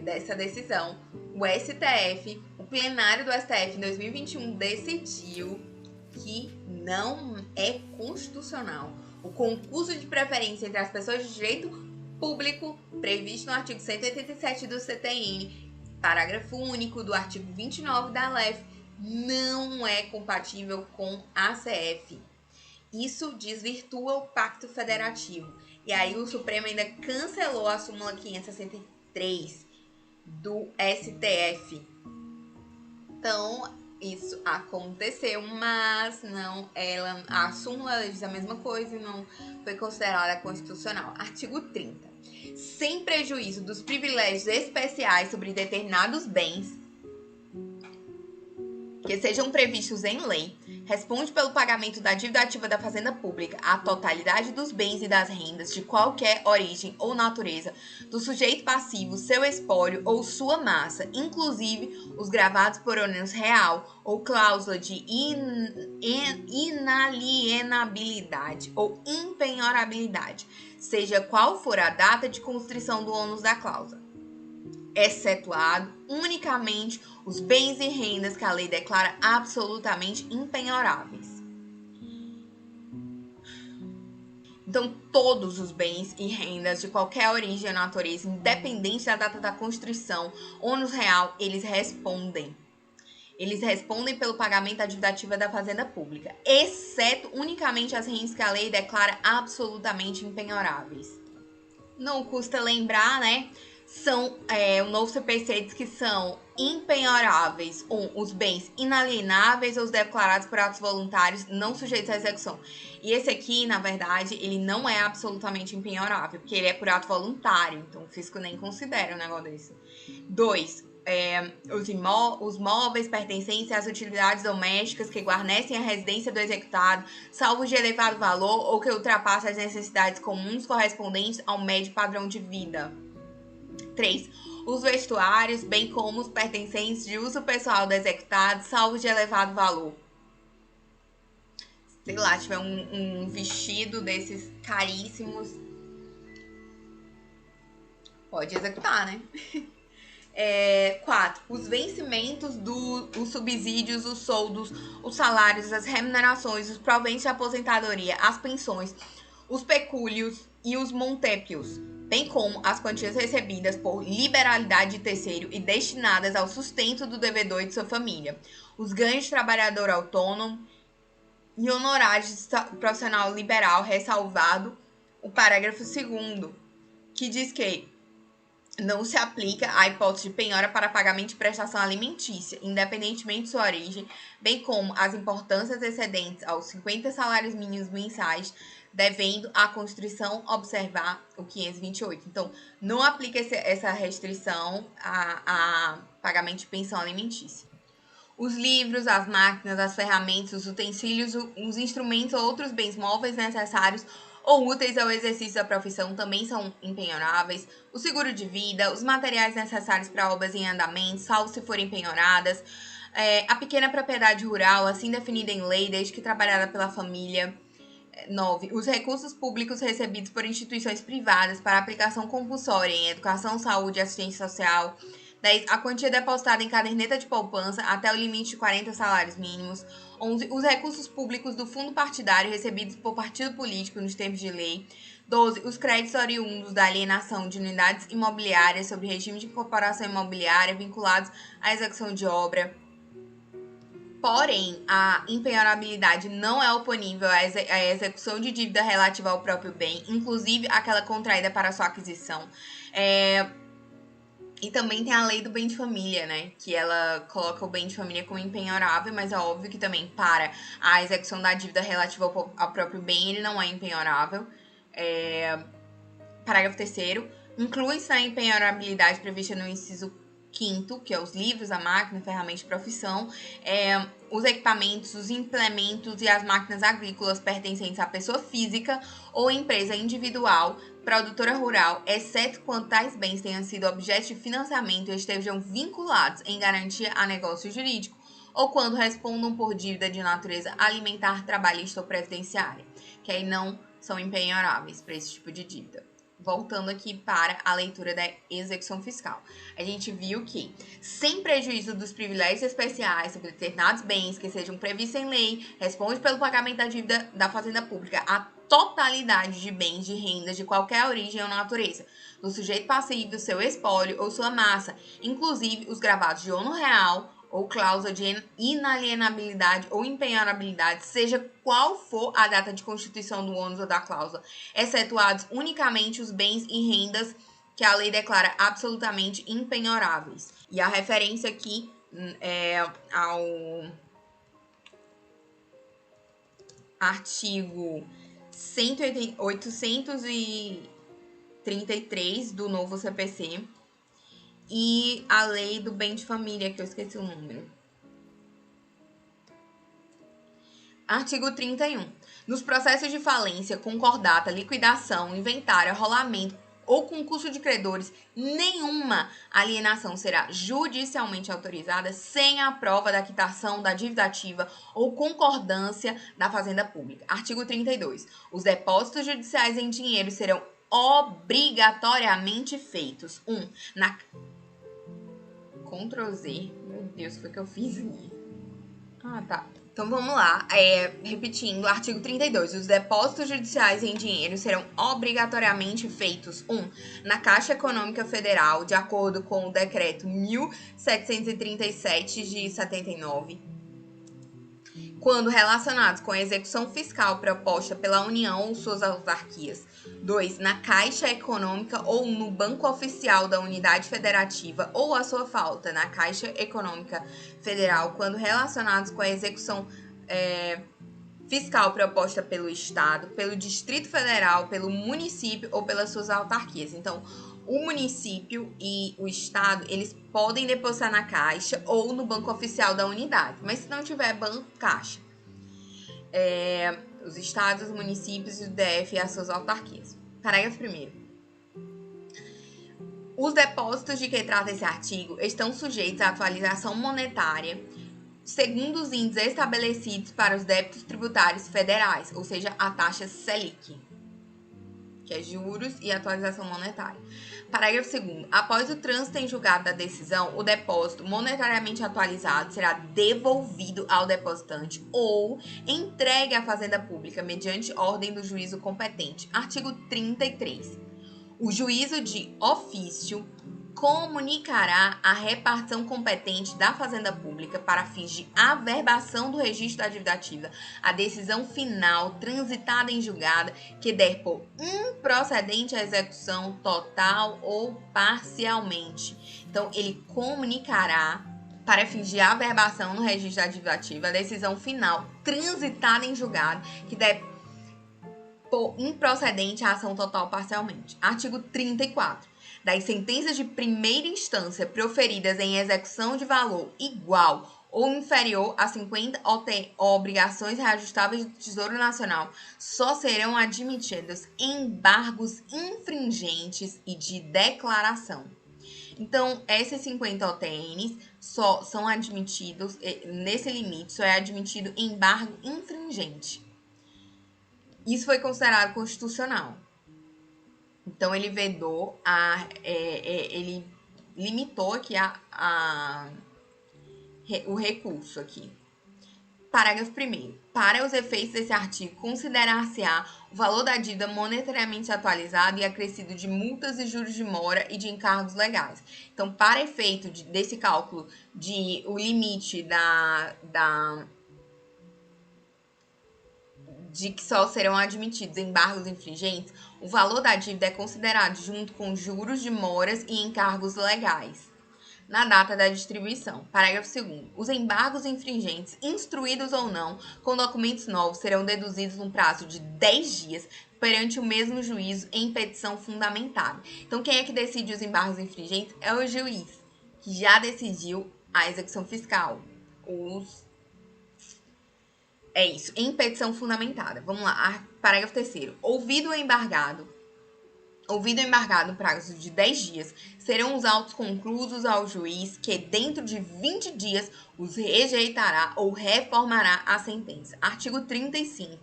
dessa decisão, o STF, o plenário do STF em 2021 decidiu que não é constitucional o concurso de preferência entre as pessoas de direito público previsto no artigo 187 do CTN, parágrafo único do artigo 29 da LEF, não é compatível com a CF. Isso desvirtua o Pacto Federativo. E aí o Supremo ainda cancelou a súmula 563 do STF. Então, isso aconteceu, mas não, a súmula diz a mesma coisa e não foi considerada constitucional. Artigo 30. Sem prejuízo dos privilégios especiais sobre determinados bens que sejam previstos em lei, responde pelo pagamento da dívida ativa da Fazenda Pública a totalidade dos bens e das rendas de qualquer origem ou natureza do sujeito passivo, seu espólio ou sua massa, inclusive os gravados por ônus real ou cláusula de inalienabilidade ou impenhorabilidade, seja qual for a data de constrição do ônus da cláusula. excetuado unicamente os bens e rendas que a lei declara absolutamente impenhoráveis. Então, todos os bens e rendas de qualquer origem ou natureza, independente da data da constituição, ônus real, eles respondem. Eles respondem pelo pagamento da dívida ativa da fazenda pública, exceto unicamente as rendas que a lei declara absolutamente impenhoráveis. Não custa lembrar, né? São o novo CPC diz que são impenhoráveis os bens inalienáveis ou os declarados por atos voluntários não sujeitos à execução. E esse aqui, na verdade, ele não é absolutamente impenhorável, porque ele é por ato voluntário, então o fisco nem considera um negócio desse. 2. Os móveis pertencentes às utilidades domésticas que guarnecem a residência do executado, salvo de elevado valor ou que ultrapassem as necessidades comuns correspondentes ao médio padrão de vida. 3. Os vestuários, bem como os pertencentes de uso pessoal do executado, salvo de elevado valor. Sei lá, tiver um vestido desses caríssimos, pode executar, né? 4. Os vencimentos os subsídios, os soldos, os salários, as remunerações, os proventos de aposentadoria, as pensões, os pecúlios e os montépios, bem como as quantias recebidas por liberalidade de terceiro e destinadas ao sustento do devedor e de sua família, os ganhos de trabalhador autônomo e honorários de profissional liberal, ressalvado o parágrafo 2º, que diz que não se aplica a hipótese de penhora para pagamento de prestação alimentícia, independentemente de sua origem, bem como as importâncias excedentes aos 50 salários mínimos mensais, devendo a Constituição observar o 528. Então, não aplica essa restrição a pagamento de pensão alimentícia. Os livros, as máquinas, as ferramentas, os utensílios, os instrumentos ou outros bens móveis necessários ou úteis ao exercício da profissão também são impenhoráveis. O seguro de vida, os materiais necessários para obras em andamento, salvo se forem penhoradas. A pequena propriedade rural, assim definida em lei, desde que trabalhada pela família. 9. Os recursos públicos recebidos por instituições privadas para aplicação compulsória em educação, saúde e assistência social. 10. A quantia depositada em caderneta de poupança até o limite de 40 salários mínimos. 11. Os recursos públicos do fundo partidário recebidos por partido político nos termos de lei. 12. Os créditos oriundos da alienação de unidades imobiliárias sobre regime de incorporação imobiliária vinculados à execução de obra. Porém, a impenhorabilidade não é oponível à execução de dívida relativa ao próprio bem, inclusive aquela contraída para sua aquisição. E também tem a lei do bem de família, né? Que ela coloca o bem de família como impenhorável, mas é óbvio que também para a execução da dívida relativa ao próprio bem, ele não é impenhorável. Parágrafo 3º. Inclui-se a impenhorabilidade prevista no inciso 5º, que é os livros, a máquina, a ferramenta de profissão, os equipamentos, os implementos e as máquinas agrícolas pertencentes à pessoa física ou empresa individual, produtora rural, exceto quando tais bens tenham sido objeto de financiamento e estejam vinculados em garantia a negócio jurídico, ou quando respondam por dívida de natureza alimentar, trabalhista ou previdenciária, que aí não são impenhoráveis para esse tipo de dívida. Voltando aqui para a leitura da execução fiscal. A gente viu que, sem prejuízo dos privilégios especiais sobre determinados bens que sejam previstos em lei, responde pelo pagamento da dívida da fazenda pública a totalidade de bens de rendas de qualquer origem ou natureza, do sujeito passível, seu espólio ou sua massa, inclusive os gravados de ônus real ou cláusula de inalienabilidade ou impenhorabilidade, seja qual for a data de constituição do ônus ou da cláusula, excetuados unicamente os bens e rendas que a lei declara absolutamente impenhoráveis. E a referência aqui é ao artigo 833 do novo CPC, e a lei do bem de família, que eu esqueci o número. Artigo 31. Nos processos de falência, concordata, liquidação, inventário, arrolamento ou concurso de credores, nenhuma alienação será judicialmente autorizada sem a prova da quitação da dívida ativa ou concordância da fazenda pública. Artigo 32. Os depósitos judiciais em dinheiro serão obrigatoriamente feitos: 1. Ctrl Z. Meu Deus, foi o que eu fiz aqui. Ah, tá. Então vamos lá, repetindo, artigo 32. Os depósitos judiciais em dinheiro serão obrigatoriamente feitos, 1. Na Caixa Econômica Federal, de acordo com o decreto 1737 de 79, quando relacionados com a execução fiscal proposta pela União ou suas autarquias. 2. Na Caixa Econômica ou no Banco Oficial da Unidade Federativa ou a sua falta na Caixa Econômica Federal, quando relacionados com a execução fiscal proposta pelo Estado, pelo Distrito Federal, pelo município ou pelas suas autarquias. Então, o município e o Estado, eles podem depositar na Caixa ou no Banco Oficial da Unidade, mas se não tiver banco, Caixa. Os estados, os municípios e o DF e as suas autarquias. Parágrafo 1º. Os depósitos de que trata esse artigo estão sujeitos à atualização monetária segundo os índices estabelecidos para os débitos tributários federais, ou seja, a taxa Selic, que é juros e atualização monetária. Parágrafo 2º. Após o trânsito em julgado da decisão, o depósito monetariamente atualizado será devolvido ao depositante ou entregue à Fazenda Pública mediante ordem do juízo competente. Artigo 33. O juízo de ofício comunicará à repartição competente da Fazenda Pública para fins de averbação do registro da dívida ativa a decisão final transitada em julgada que der por improcedente a execução total ou parcialmente. Então, ele comunicará para fins de averbação no registro da dívida ativa a decisão final transitada em julgado que der por improcedente a ação total ou parcialmente. Artigo 34. Das sentenças de primeira instância proferidas em execução de valor igual ou inferior a 50 obrigações reajustáveis do Tesouro Nacional, só serão admitidos embargos infringentes e de declaração. Então, esses 50 OTNs só são admitidos, nesse limite, só é admitido embargo infringente. Isso foi considerado constitucional. Então, ele vedou, ele limitou aqui o recurso aqui. Parágrafo 1º. Para os efeitos desse artigo, considerar-se-á o valor da dívida monetariamente atualizado e acrescido de multas e juros de mora e de encargos legais. Então, para efeito desse cálculo o limite de que só serão admitidos embargos infringentes, o valor da dívida é considerado junto com juros de moras e encargos legais na data da distribuição. Parágrafo 2º. Os embargos infringentes, instruídos ou não, com documentos novos, serão deduzidos num prazo de 10 dias perante o mesmo juízo em petição fundamentada. Então, quem é que decide os embargos infringentes? É o juiz, que já decidiu a execução fiscal. É isso, em petição fundamentada. Vamos lá, parágrafo 3º. Ouvido o embargado no prazo de 10 dias, serão os autos conclusos ao juiz que, dentro de 20 dias, os rejeitará ou reformará a sentença. Artigo 35.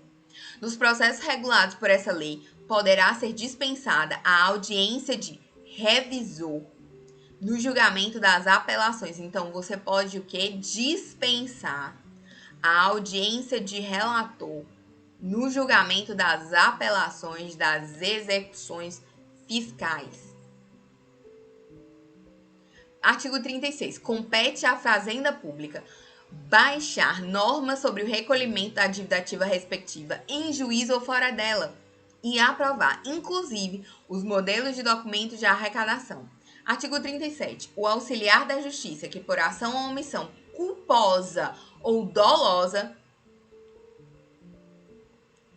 Nos processos regulados por essa lei, poderá ser dispensada a audiência de revisor no julgamento das apelações. Então, você pode o quê? Dispensar a audiência de relator no julgamento das apelações das execuções fiscais. Artigo 36. Compete à Fazenda Pública baixar normas sobre o recolhimento da dívida ativa respectiva em juízo ou fora dela e aprovar, inclusive, os modelos de documentos de arrecadação. Artigo 37. O auxiliar da Justiça que, por ação ou omissão culposa ou dolosa,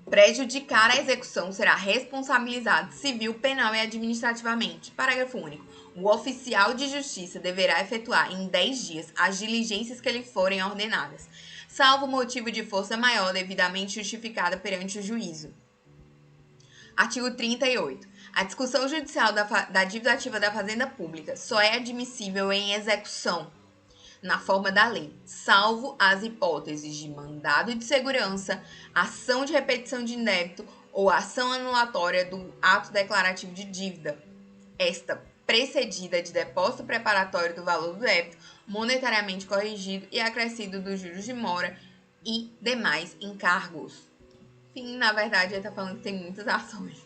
prejudicar a execução será responsabilizado civil, penal e administrativamente. Parágrafo único. O oficial de justiça deverá efetuar em 10 dias as diligências que lhe forem ordenadas, salvo motivo de força maior devidamente justificada perante o juízo. Artigo 38. A discussão judicial da dívida ativa da Fazenda Pública só é admissível em execução na forma da lei, salvo as hipóteses de mandado de segurança, ação de repetição de débito ou ação anulatória do ato declarativo de dívida. Esta precedida de depósito preparatório do valor do débito, monetariamente corrigido e acrescido dos juros de mora e demais encargos. Sim, na verdade, ele está falando que tem muitas ações.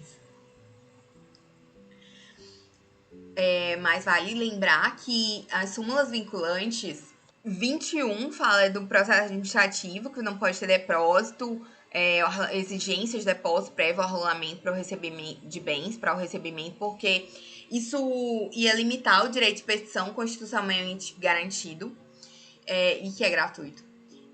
Mas vale lembrar que as súmulas vinculantes 21 fala do processo administrativo, que não pode ter depósito, exigências de depósito prévio ao rolamento para o recebimento de bens, para o recebimento, porque isso ia limitar o direito de petição constitucionalmente garantido e que é gratuito.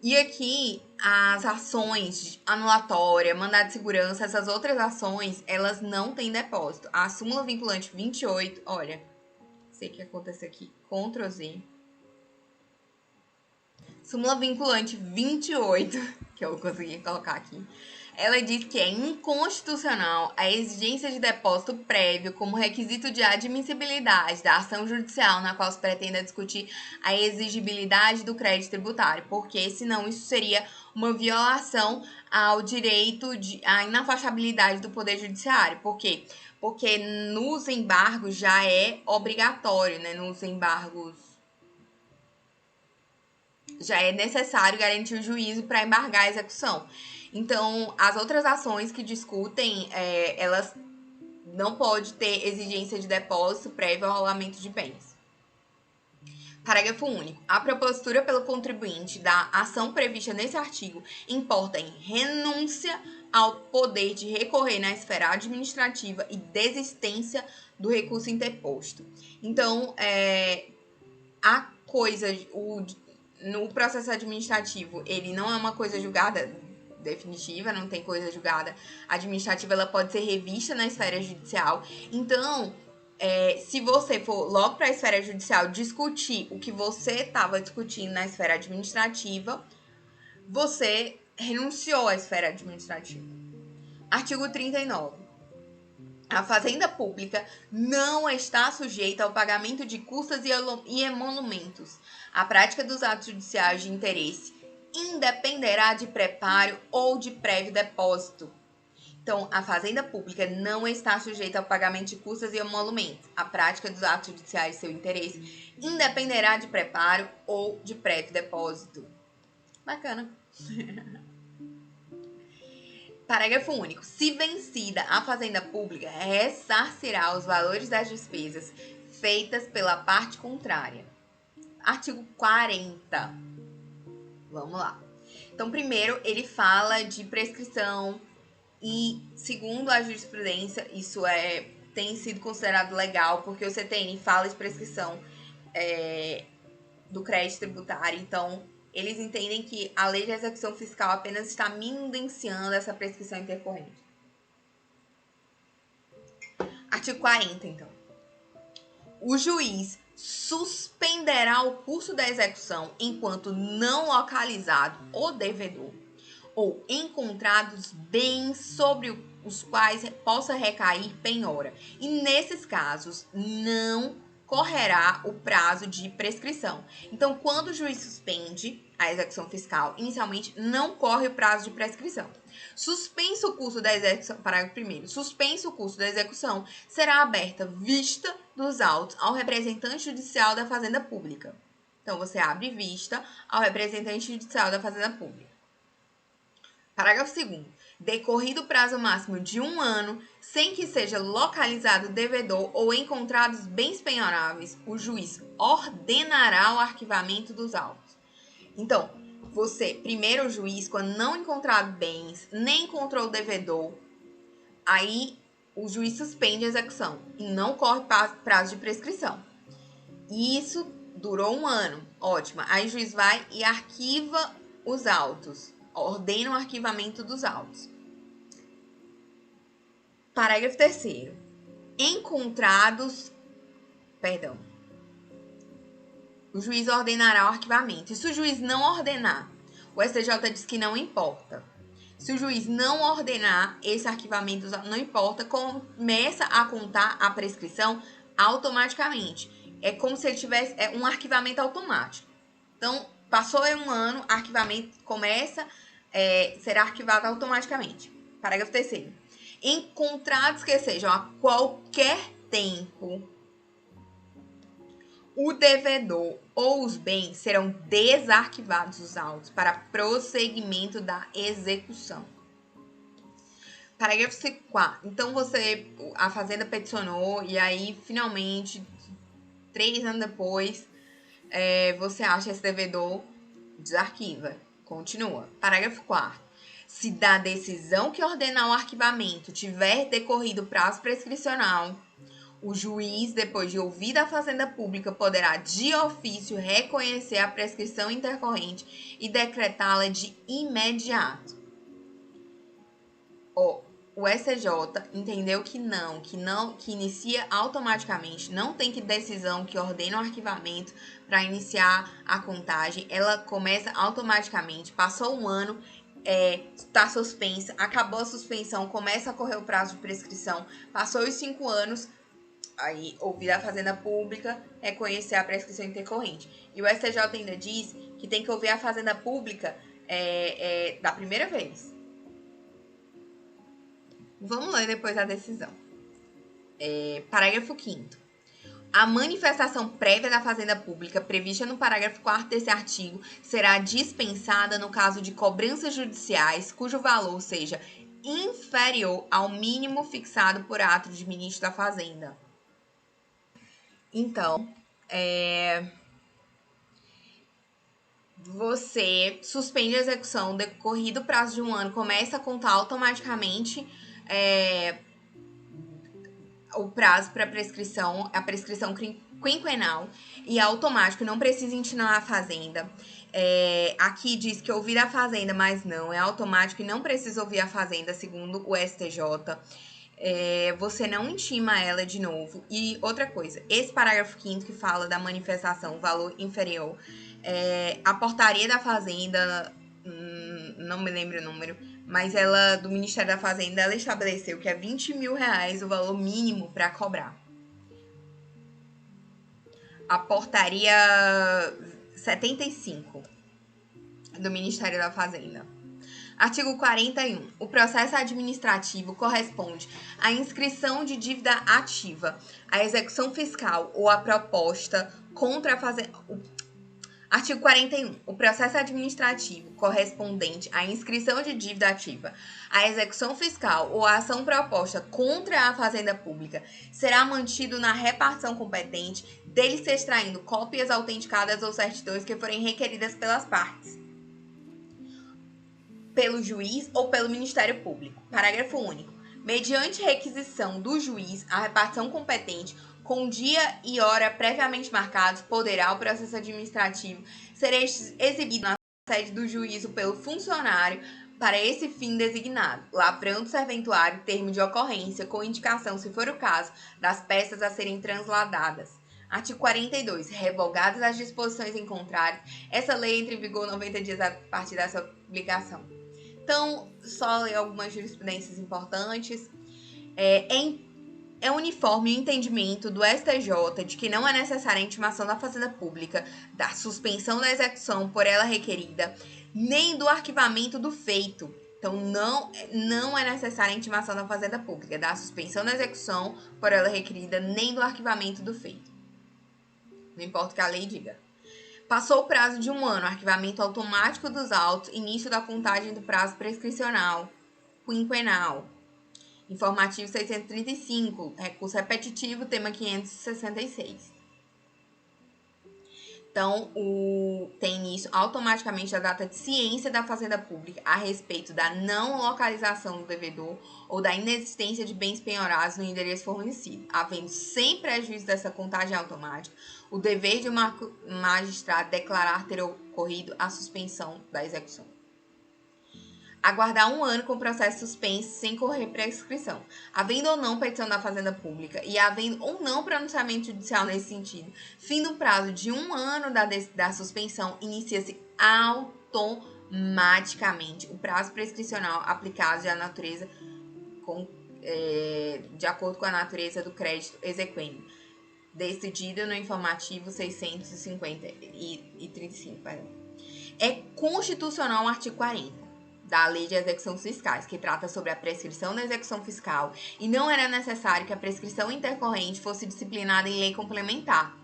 E aqui, as ações anulatória, mandado de segurança, essas outras ações, elas não têm depósito. A súmula vinculante 28, olha, sei que acontece aqui, Ctrl Z. Súmula vinculante 28, que eu consegui colocar aqui, ela diz que é inconstitucional a exigência de depósito prévio como requisito de admissibilidade da ação judicial na qual se pretenda discutir a exigibilidade do crédito tributário, porque senão isso seria uma violação ao direito à inafastabilidade do Poder Judiciário. Por quê? Porque nos embargos já é obrigatório, né? Nos embargos já é necessário garantir o juízo para embargar a execução. Então, as outras ações que discutem, elas não podem ter exigência de depósito prévio ao rolamento de bens. Parágrafo único. A propositura pelo contribuinte da ação prevista nesse artigo importa em renúncia ao poder de recorrer na esfera administrativa e desistência do recurso interposto. Então, no processo administrativo, ele não é uma coisa julgada definitiva, não tem coisa julgada administrativa, ela pode ser revista na esfera judicial. Então, se você for logo para a esfera judicial discutir o que você estava discutindo na esfera administrativa, você renunciou à esfera administrativa. Artigo 39. A fazenda pública não está sujeita ao pagamento de custas e emolumentos. A prática dos atos judiciais de interesse independerá de preparo ou de prévio depósito. Então, a fazenda pública não está sujeita ao pagamento de custas e emolumentos. A prática dos atos judiciais de seu interesse independerá de preparo ou de prévio depósito. Bacana. Parágrafo único. Se vencida, a fazenda pública ressarcirá os valores das despesas feitas pela parte contrária. Artigo 40. Vamos lá. Então, primeiro, ele fala de prescrição e, segundo a jurisprudência, isso tem sido considerado legal, porque o CTN fala de prescrição do crédito tributário. Então, eles entendem que a lei de execução fiscal apenas está mindenciando essa prescrição intercorrente. Artigo 40, então. O juiz suspenderá o curso da execução enquanto não localizado o devedor ou encontrados bens sobre os quais possa recair penhora. E nesses casos, não correrá o prazo de prescrição. Então, quando o juiz suspende a execução fiscal, inicialmente não corre o prazo de prescrição. Suspenso o curso da execução, parágrafo 1º, suspenso o curso da execução, será aberta vista dos autos ao representante judicial da Fazenda Pública. Então, você abre vista ao representante judicial da Fazenda Pública. Parágrafo 2º. Decorrido o prazo máximo de 1 ano, sem que seja localizado o devedor ou encontrados bens penhoráveis, o juiz ordenará o arquivamento dos autos. Então, primeiro o juiz, quando não encontrado bens, nem encontrou o devedor, aí o juiz suspende a execução e não corre prazo de prescrição. E isso durou 1 ano, ótimo. Aí o juiz vai e arquiva os autos, ordena o arquivamento dos autos. Parágrafo 3º. O juiz ordenará o arquivamento. E se o juiz não ordenar, o STJ diz que não importa. Se o juiz não ordenar esse arquivamento, não importa, começa a contar a prescrição automaticamente. É como se ele tivesse um arquivamento automático. Então, passou 1 ano, arquivamento será arquivado automaticamente. Parágrafo 3º. Encontrados que sejam a qualquer tempo o devedor ou os bens serão desarquivados os autos para prosseguimento da execução. Parágrafo 4. Então, a Fazenda peticionou e aí, finalmente, 3 anos depois, você acha esse devedor, desarquiva. Continua. Parágrafo 4. Se da decisão que ordenar o arquivamento tiver decorrido prazo prescricional, o juiz, depois de ouvida a Fazenda Pública, poderá de ofício reconhecer a prescrição intercorrente e decretá-la de imediato. O STJ entendeu que inicia automaticamente, não tem que decisão que ordena o arquivamento para iniciar a contagem, ela começa automaticamente, passou um ano, está suspensa, acabou a suspensão, começa a correr o prazo de prescrição, passou os 5 anos, aí ouvir a Fazenda Pública, reconhecer a prescrição intercorrente. E o STJ ainda diz que tem que ouvir a Fazenda Pública da primeira vez. Vamos ler depois a decisão. Parágrafo 5º. A manifestação prévia da Fazenda Pública prevista no parágrafo 4º desse artigo será dispensada no caso de cobranças judiciais cujo valor seja inferior ao mínimo fixado por ato de ministro da Fazenda. Então, você suspende a execução, decorrido o prazo de um ano, começa a contar automaticamente o prazo para prescrição, a prescrição quinquenal, e é automático, não precisa intimar a Fazenda. Aqui diz que ouvir a Fazenda, mas não, é automático e não precisa ouvir a Fazenda, segundo o STJ. Você não intima ela de novo. E outra coisa, esse parágrafo 5º que fala da manifestação valor inferior, a portaria da Fazenda, não me lembro o número, mas ela, do Ministério da Fazenda, ela estabeleceu que é R$20 mil o valor mínimo para cobrar. A portaria 75 do Ministério da Fazenda. Artigo 41. O processo administrativo corresponde à inscrição de dívida ativa, à execução fiscal ou à proposta contra a Fazenda. Artigo 41. O processo administrativo correspondente à inscrição de dívida ativa, à execução fiscal ou à ação proposta contra a Fazenda Pública será mantido na repartição competente, dele se extraindo cópias autenticadas ou certidões que forem requeridas pelas partes, pelo juiz ou pelo Ministério Público. Parágrafo único. Mediante requisição do juiz, a repartição competente, com dia e hora previamente marcados, poderá o processo administrativo ser exibido na sede do juízo pelo funcionário para esse fim designado, lavrando o serventuário termo de ocorrência com indicação, se for o caso, das peças a serem transladadas. Artigo 42. Revogadas as disposições em contrário, essa lei entra em vigor 90 dias a partir da sua publicação. Então, só ler algumas jurisprudências importantes. É uniforme o entendimento do STJ de que não é necessária a intimação da Fazenda Pública, da suspensão da execução por ela requerida, nem do arquivamento do feito. Então, não é necessária a intimação da Fazenda Pública, da suspensão da execução por ela requerida, nem do arquivamento do feito. Não importa o que a lei diga. Passou o prazo de um ano, arquivamento automático dos autos, início da contagem do prazo prescricional, quinquenal. Informativo 635, recurso repetitivo, tema 566. Então, tem início automaticamente a data de ciência da Fazenda Pública a respeito da não localização do devedor ou da inexistência de bens penhorados no endereço fornecido, havendo sem prejuízo dessa contagem automática o dever de um magistrado declarar ter ocorrido a suspensão da execução. Aguardar um ano com o processo suspenso sem correr prescrição. Havendo ou não petição da Fazenda Pública e havendo ou não pronunciamento judicial nesse sentido, fim do prazo de um ano da suspensão, inicia-se automaticamente o prazo prescricional aplicado de acordo com a natureza do crédito exequendo, decidido no informativo 650 e 35. É constitucional o artigo 40. Da Lei de Execuções Fiscais, que trata sobre a prescrição da execução fiscal, e não era necessário que a prescrição intercorrente fosse disciplinada em lei complementar.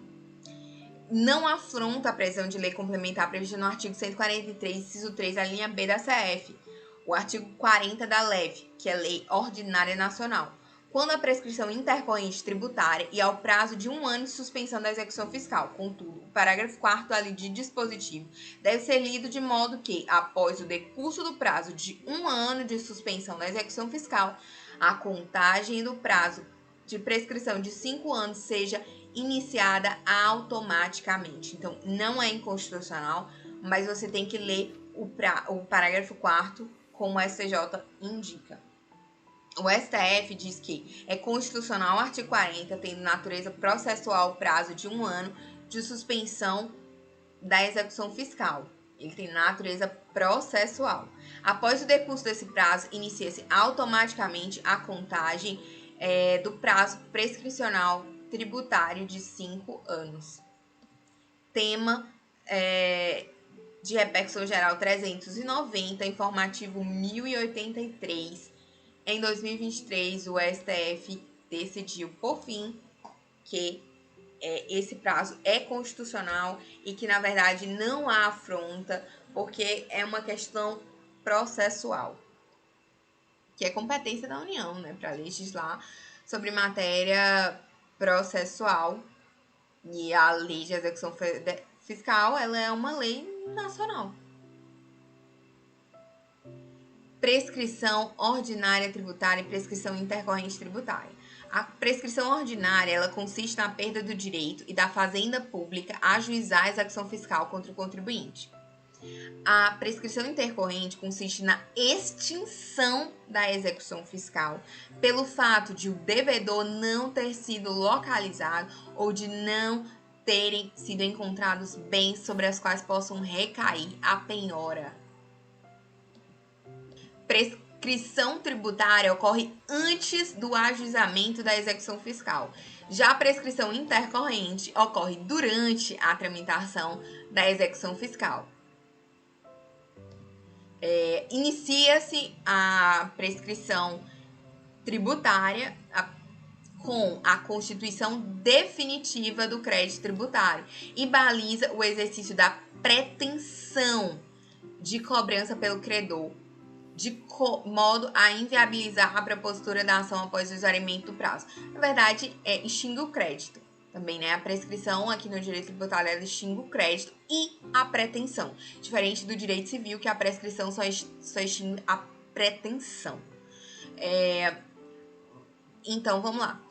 não afronta a previsão de lei complementar prevista no artigo 143, inciso 3, a linha B da CF, o artigo 40 da LEV, que é Lei Ordinária Nacional, quando a prescrição intercorrente tributária e ao prazo de 1 ano de suspensão da execução fiscal. Contudo, o parágrafo 4º da lei de dispositivo deve ser lido de modo que, após o decurso do prazo de 1 ano de suspensão da execução fiscal, a contagem do prazo de prescrição de 5 anos seja iniciada automaticamente. Então, não é inconstitucional, mas você tem que ler o parágrafo 4º como o STJ indica. O STF diz que é constitucional o artigo 40, tendo natureza processual o prazo de 1 ano de suspensão da execução fiscal. Ele tem natureza processual. Após o decurso desse prazo, inicia-se automaticamente a contagem do prazo prescricional tributário de 5 anos. Tema de repercussão geral 390, informativo 1083. Em 2023, o STF decidiu, por fim, que esse prazo é constitucional e que, na verdade, não há afronta, porque é uma questão processual, que é competência da União, né, para legislar sobre matéria processual. E a lei de execução fiscal, ela é uma lei nacional. Prescrição ordinária tributária e prescrição intercorrente tributária. A prescrição ordinária, ela consiste na perda do direito e da fazenda pública a ajuizar a execução fiscal contra o contribuinte. A prescrição intercorrente consiste na extinção da execução fiscal pelo fato de o devedor não ter sido localizado ou de não terem sido encontrados bens sobre as quais possam recair a penhora. Prescrição tributária ocorre antes do ajuizamento da execução fiscal. Já a prescrição intercorrente ocorre durante a tramitação da execução fiscal. Inicia-se a prescrição tributária com a constituição definitiva do crédito tributário e baliza o exercício da pretensão de cobrança pelo credor, de modo a inviabilizar a propositura da ação após o esvaziamento do prazo. Na verdade, extingue o crédito também, né? A prescrição aqui no direito tributário, ela extingue o crédito e a pretensão, diferente do direito civil, que a prescrição só extingue a pretensão. Então, vamos lá.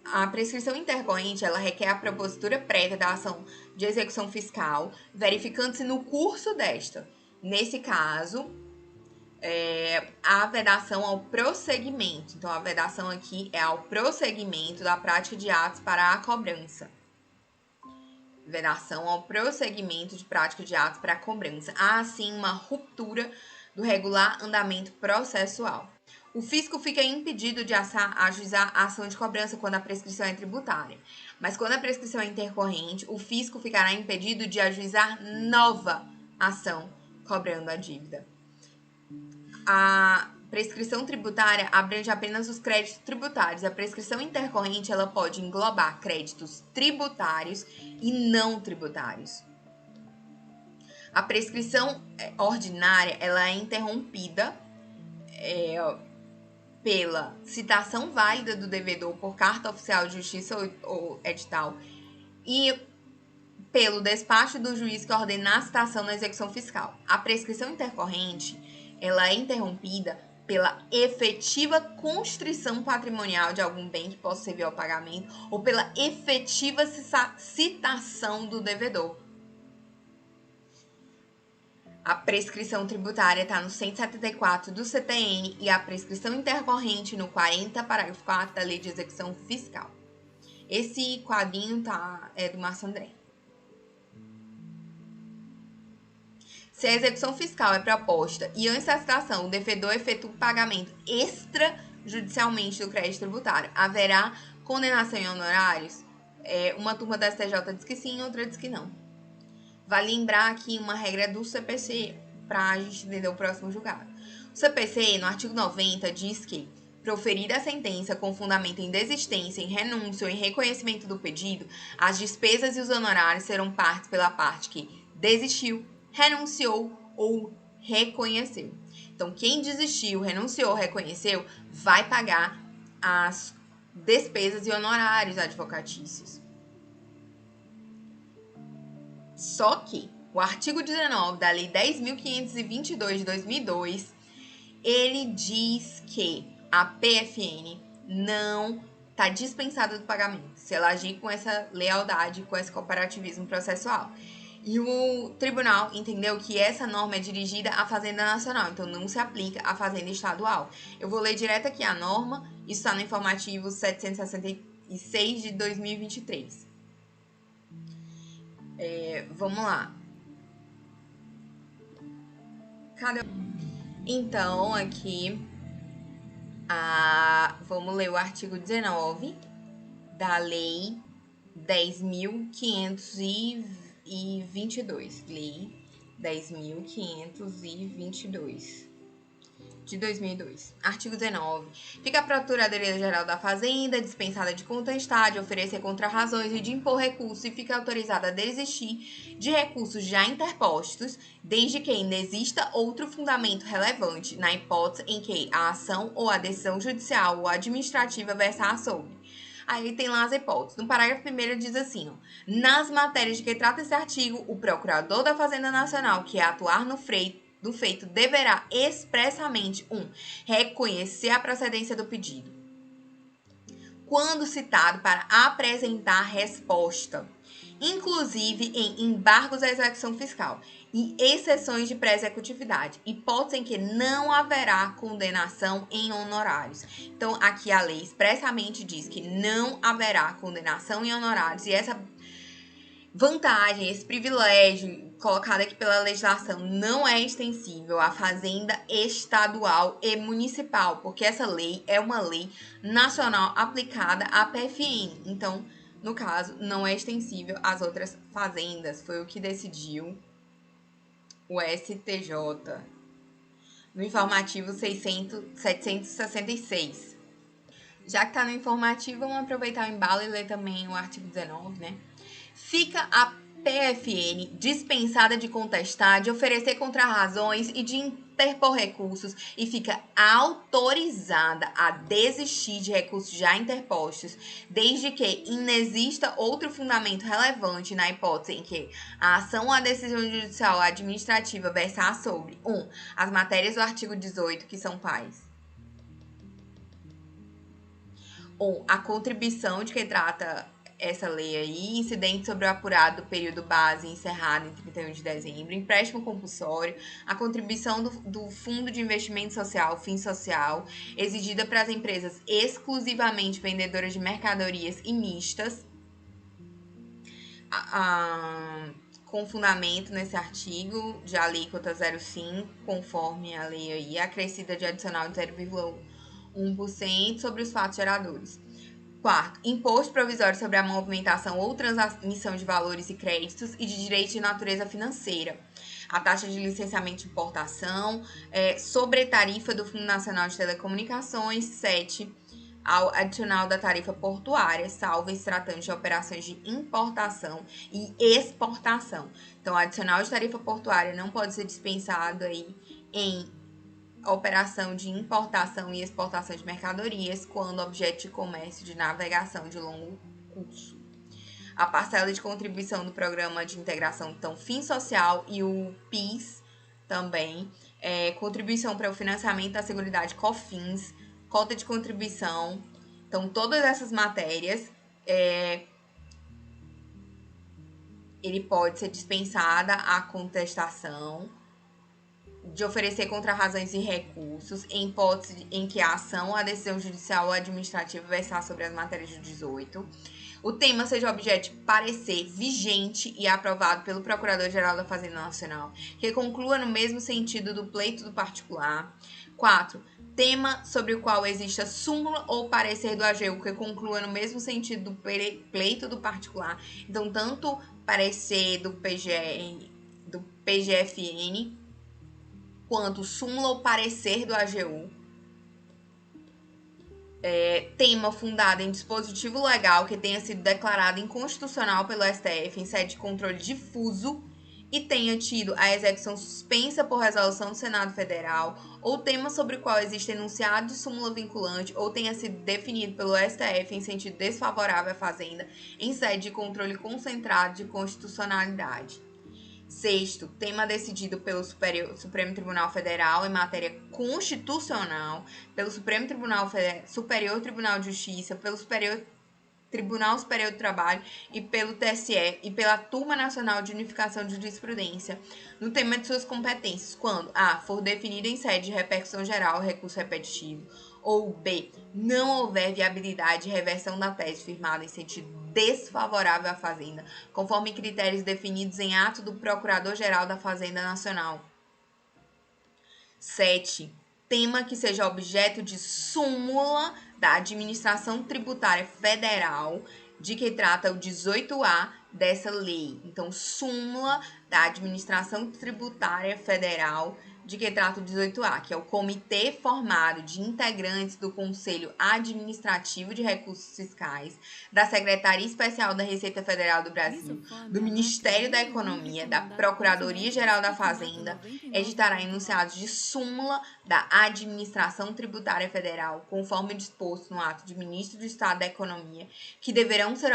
A prescrição intercorrente, ela requer a propositura prévia da ação de execução fiscal, verificando-se no curso desta. Nesse caso, a vedação ao prosseguimento. Então, a vedação aqui é ao prosseguimento da prática de atos para a cobrança. Vedação ao prosseguimento de prática de atos para a cobrança. Há, assim, uma ruptura do regular andamento processual. O fisco fica impedido de ajuizar a ação de cobrança quando a prescrição é tributária. Mas quando a prescrição é intercorrente, o fisco ficará impedido de ajuizar nova ação cobrando a dívida. A prescrição tributária abrange apenas os créditos tributários. A prescrição intercorrente, ela pode englobar créditos tributários e não tributários. A prescrição ordinária, ela é interrompida pela citação válida do devedor por carta oficial de justiça ou edital e pelo despacho do juiz que ordena a citação na execução fiscal. A prescrição intercorrente, ela é interrompida pela efetiva constrição patrimonial de algum bem que possa servir ao pagamento ou pela efetiva citação do devedor. A prescrição tributária está no 174 do CTN e a prescrição intercorrente no 40, parágrafo 4 da Lei de Execução Fiscal. Esse quadrinho é do Márcio André. Se a execução fiscal é proposta e antes da citação o devedor efetua o pagamento extrajudicialmente do crédito tributário, haverá condenação em honorários? Uma turma da STJ diz que sim, outra diz que não. Vale lembrar aqui uma regra do CPC para a gente entender o próximo julgado. O CPC, no artigo 90, diz que proferida a sentença com fundamento em desistência, em renúncia ou em reconhecimento do pedido, as despesas e os honorários serão pagos pela parte que desistiu, renunciou ou reconheceu. Então, quem desistiu, renunciou, reconheceu, vai pagar as despesas e honorários advocatícios. Só que o artigo 19 da Lei 10.522 de 2002, ele diz que a PFN não está dispensada do pagamento se ela agir com essa lealdade, com esse cooperativismo processual. E o tribunal entendeu que essa norma é dirigida à Fazenda Nacional, então não se aplica à Fazenda Estadual. Eu vou ler direto aqui a norma, isso está no informativo 766 de 2023. Vamos lá. Então, aqui, vamos ler o artigo 19 da Lei 10.522. Lei 10.522 de 2002. Artigo 19. Fica a Procuradoria-Geral da Fazenda dispensada de contestar, de oferecer contrarrazões e de impor recurso e fica autorizada a desistir de recursos já interpostos, desde que ainda exista outro fundamento relevante, na hipótese em que a ação ou a decisão judicial ou administrativa versar sobre. Aí tem lá as hipóteses. No parágrafo 1º diz assim, ó, nas matérias de que trata esse artigo, o Procurador da Fazenda Nacional, que atuar no feito, deverá expressamente, 1. Reconhecer a procedência do pedido, quando citado para apresentar resposta, inclusive em embargos à execução fiscal e exceções de pré-executividade, hipótese em que não haverá condenação em honorários. Então, aqui a lei expressamente diz que não haverá condenação em honorários, e essa vantagem, esse privilégio colocado aqui pela legislação não é extensível à fazenda estadual e municipal, porque essa lei é uma lei nacional aplicada à PFN. Então, no caso, não é extensível às outras fazendas. Foi o que decidiu o STJ no informativo 766. Já que está no informativo, vamos aproveitar o embalo e ler também o artigo 19, né? Fica a PFN dispensada de contestar, de oferecer contrarrazões e de interpor recursos e fica autorizada a desistir de recursos já interpostos, desde que inexista outro fundamento relevante na hipótese em que a ação ou a decisão judicial ou administrativa versar sobre 1. As matérias do artigo 18, que são quais? Ou a contribuição de que trata essa lei aí, incidente sobre o apurado do período base encerrado em 31 de dezembro, empréstimo compulsório, a contribuição do Fundo de Investimento Social, FIM Social, exigida para as empresas exclusivamente vendedoras de mercadorias e mistas, com fundamento nesse artigo de alíquota 0,5, conforme a lei aí, acrescida de adicional de 0,1% sobre os fatos geradores. Quarto, imposto provisório sobre a movimentação ou transmissão de valores e créditos e de direito de natureza financeira. A taxa de licenciamento de importação, sobre tarifa do Fundo Nacional de Telecomunicações. 7, ao adicional da tarifa portuária, salvo em se tratando de operações de importação e exportação. Então, o adicional de tarifa portuária não pode ser dispensado aí em operação de importação e exportação de mercadorias quando objeto de comércio de navegação de longo curso. A parcela de contribuição do Programa de Integração, então, FIM Social e o PIS também, contribuição para o financiamento da Seguridade COFINS, cota de contribuição. Então, todas essas matérias, ele pode ser dispensada a contestação, de oferecer contrarrazões e recursos em hipótese em que a ação ou a decisão judicial ou administrativa versar sobre as matérias do 18. O tema seja objeto de parecer vigente e aprovado pelo Procurador-Geral da Fazenda Nacional, que conclua no mesmo sentido do pleito do particular. 4. Tema sobre o qual exista súmula ou parecer do AGU que conclua no mesmo sentido do pleito do particular. Então, tanto parecer do PGFN, quanto súmula ou parecer do AGU, tema fundado em dispositivo legal que tenha sido declarado inconstitucional pelo STF em sede de controle difuso e tenha tido a execução suspensa por resolução do Senado Federal, ou tema sobre o qual existe enunciado de súmula vinculante ou tenha sido definido pelo STF em sentido desfavorável à Fazenda em sede de controle concentrado de constitucionalidade. Sexto, tema decidido pelo Supremo Tribunal Federal em matéria constitucional, pelo Superior Tribunal de Justiça, pelo Tribunal Superior do Trabalho e pelo TSE e pela Turma Nacional de Unificação de Jurisprudência, no tema de suas competências, quando a. for definido em sede de repercussão geral o recurso repetitivo, ou b. não houver viabilidade de reversão da tese firmada em sentido desfavorável à Fazenda, conforme critérios definidos em ato do Procurador-Geral da Fazenda Nacional. 7. Tema que seja objeto de súmula da Administração Tributária Federal, de que trata o 18A dessa lei. Então, súmula da Administração Tributária Federal, de que trata o 18A, que é o comitê formado de integrantes do Conselho Administrativo de Recursos Fiscais, da Secretaria Especial da Receita Federal do Brasil, do Ministério da Economia, da Procuradoria-Geral da Fazenda, editará enunciados de súmula da Administração Tributária Federal, conforme disposto no ato de Ministro do Estado da Economia, que deverão ser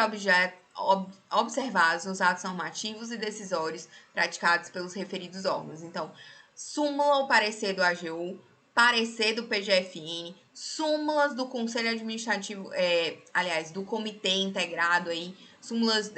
observados nos atos normativos e decisórios praticados pelos referidos órgãos. Então, súmula ou parecer do AGU, parecer do PGFN, súmulas do Conselho Administrativo, do Comitê Integrado aí, súmulas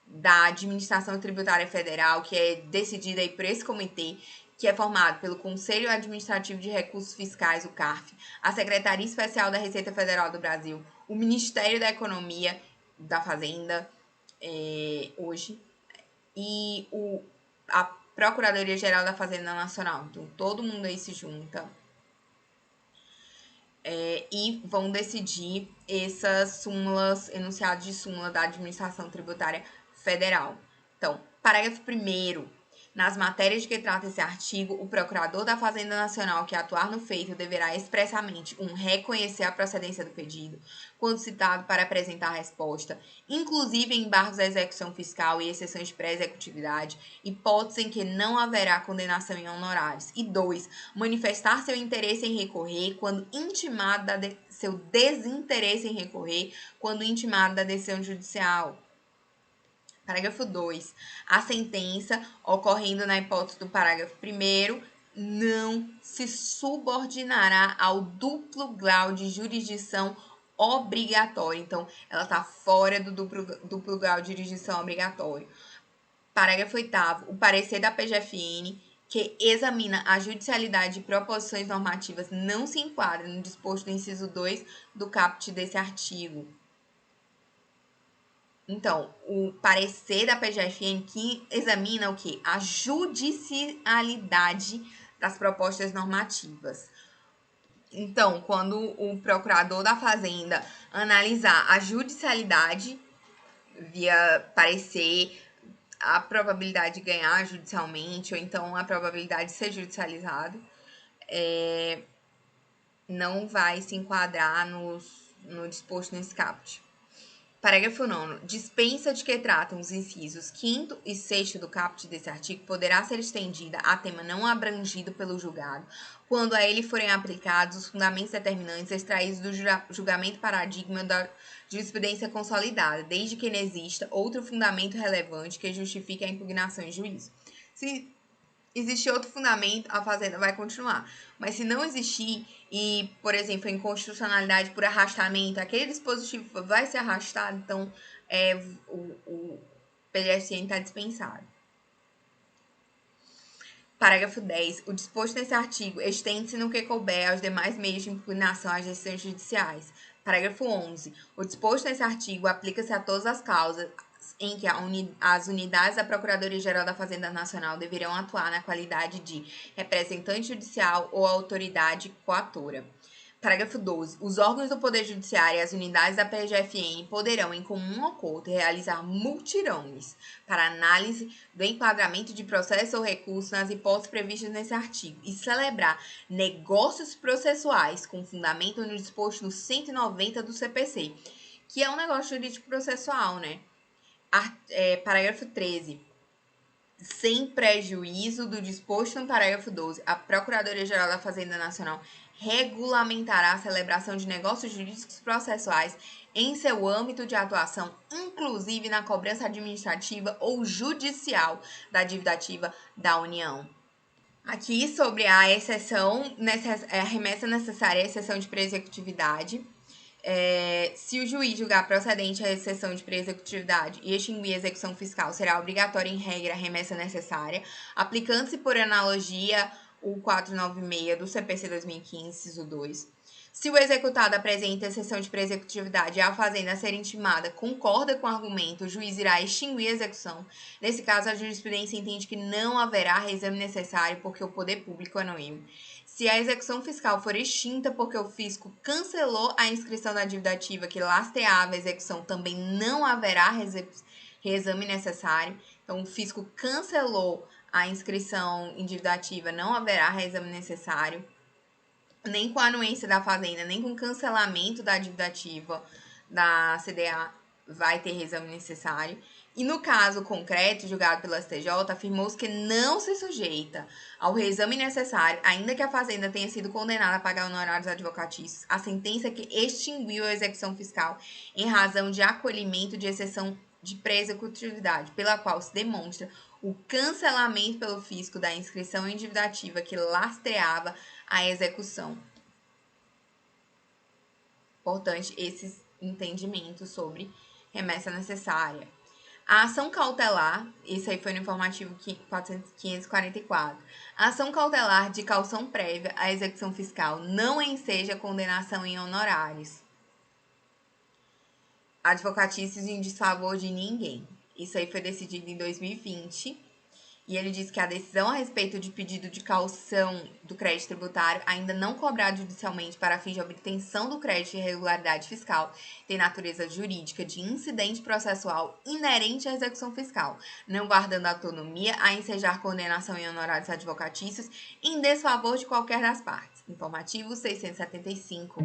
da Administração Tributária Federal, que é decidida aí por esse comitê, que é formado pelo Conselho Administrativo de Recursos Fiscais, o CARF, a Secretaria Especial da Receita Federal do Brasil, o Ministério da Economia, da Fazenda, hoje, e a Procuradoria-Geral da Fazenda Nacional. Então, todo mundo aí se junta e vão decidir essas súmulas, enunciados de súmula da Administração Tributária Federal. Então, parágrafo 1º. Nas matérias de que trata esse artigo, o Procurador da Fazenda Nacional que atuar no feito deverá expressamente 1. Reconhecer a procedência do pedido, quando citado para apresentar a resposta, inclusive em embargos à execução fiscal e exceções de pré-executividade, hipótese em que não haverá condenação em honorários. E 2. Manifestar seu interesse em recorrer quando intimado seu desinteresse em recorrer quando intimado da decisão judicial. Parágrafo 2. A sentença, ocorrendo na hipótese do parágrafo 1º, não se subordinará ao duplo grau de jurisdição obrigatória. Então, ela está fora do duplo grau de jurisdição obrigatório. Parágrafo 8º. O parecer da PGFN, que examina a judicialidade de proposições normativas, não se enquadra no disposto do inciso 2 do caput desse artigo. Então, o parecer da PGFN que examina o quê? A judicialidade das propostas normativas. Então, quando o procurador da Fazenda analisar a judicialidade via parecer, a probabilidade de ganhar judicialmente ou então a probabilidade de ser judicializado, não vai se enquadrar no disposto nesse caput. Parágrafo 9º. Dispensa de que tratam os incisos 5º e 6º do caput desse artigo poderá ser estendida a tema não abrangido pelo julgado, quando a ele forem aplicados os fundamentos determinantes extraídos do julgamento paradigma da jurisprudência consolidada, desde que não exista outro fundamento relevante que justifique a impugnação em juízo. Se existir outro fundamento, a Fazenda vai continuar. Mas se não existir e, por exemplo, em constitucionalidade por arrastamento, aquele dispositivo vai ser arrastado, então o PGFN está dispensado. Parágrafo 10. O disposto nesse artigo estende-se no que couber aos demais meios de impugnação às decisões judiciais. Parágrafo 11. O disposto nesse artigo aplica-se a todas as causas em que as unidades da Procuradoria-Geral da Fazenda Nacional deverão atuar na qualidade de representante judicial ou autoridade coatora. Parágrafo 12. Os órgãos do Poder Judiciário e as unidades da PGFN poderão, em comum acordo, realizar mutirões para análise do enquadramento de processo ou recurso nas hipóteses previstas nesse artigo e celebrar negócios processuais com fundamento no disposto no 190 do CPC, que é um negócio jurídico processual, né? Parágrafo 13. Sem prejuízo do disposto no parágrafo 12, a Procuradoria-Geral da Fazenda Nacional regulamentará a celebração de negócios jurídicos processuais em seu âmbito de atuação, inclusive na cobrança administrativa ou judicial da dívida ativa da União. Aqui sobre a exceção, a remessa necessária à exceção de pré-executividade. Se o juiz julgar procedente a exceção de pré-executividade e extinguir a execução fiscal, será obrigatória em regra a remessa necessária, aplicando-se por analogia o 496 do CPC 2015, inciso 2. Se o executado apresenta exceção de pré-executividade e a fazenda a ser intimada concorda com o argumento, o juiz irá extinguir a execução. Nesse caso, a jurisprudência entende que não haverá reexame necessário porque o poder público anuiu. Se a execução fiscal for extinta porque o fisco cancelou a inscrição da dívida ativa que lastreava a execução, também não haverá reexame necessário. Então, o fisco cancelou a inscrição em dívida ativa, não haverá reexame necessário. Nem com a anuência da fazenda, nem com o cancelamento da dívida ativa da CDA vai ter reexame necessário. E no caso concreto, julgado pelo STJ, afirmou-se que não se sujeita ao reexame necessário, ainda que a fazenda tenha sido condenada a pagar honorários advocatícios, a sentença que extinguiu a execução fiscal em razão de acolhimento de exceção de pré-executividade, pela qual se demonstra o cancelamento pelo fisco da inscrição em dívida ativa que lastreava a execução. Importante esses entendimentos sobre remessa necessária. A ação cautelar, isso aí foi no informativo 544. A ação cautelar de caução prévia à execução fiscal não enseja condenação em honorários advocatícios em desfavor de ninguém. Isso aí foi decidido em 2020. E ele diz que a decisão a respeito de pedido de caução do crédito tributário, ainda não cobrado judicialmente para fins de obtenção do crédito de irregularidade fiscal, tem natureza jurídica de incidente processual inerente à execução fiscal, não guardando autonomia a ensejar condenação em honorários advocatícios em desfavor de qualquer das partes. Informativo 675.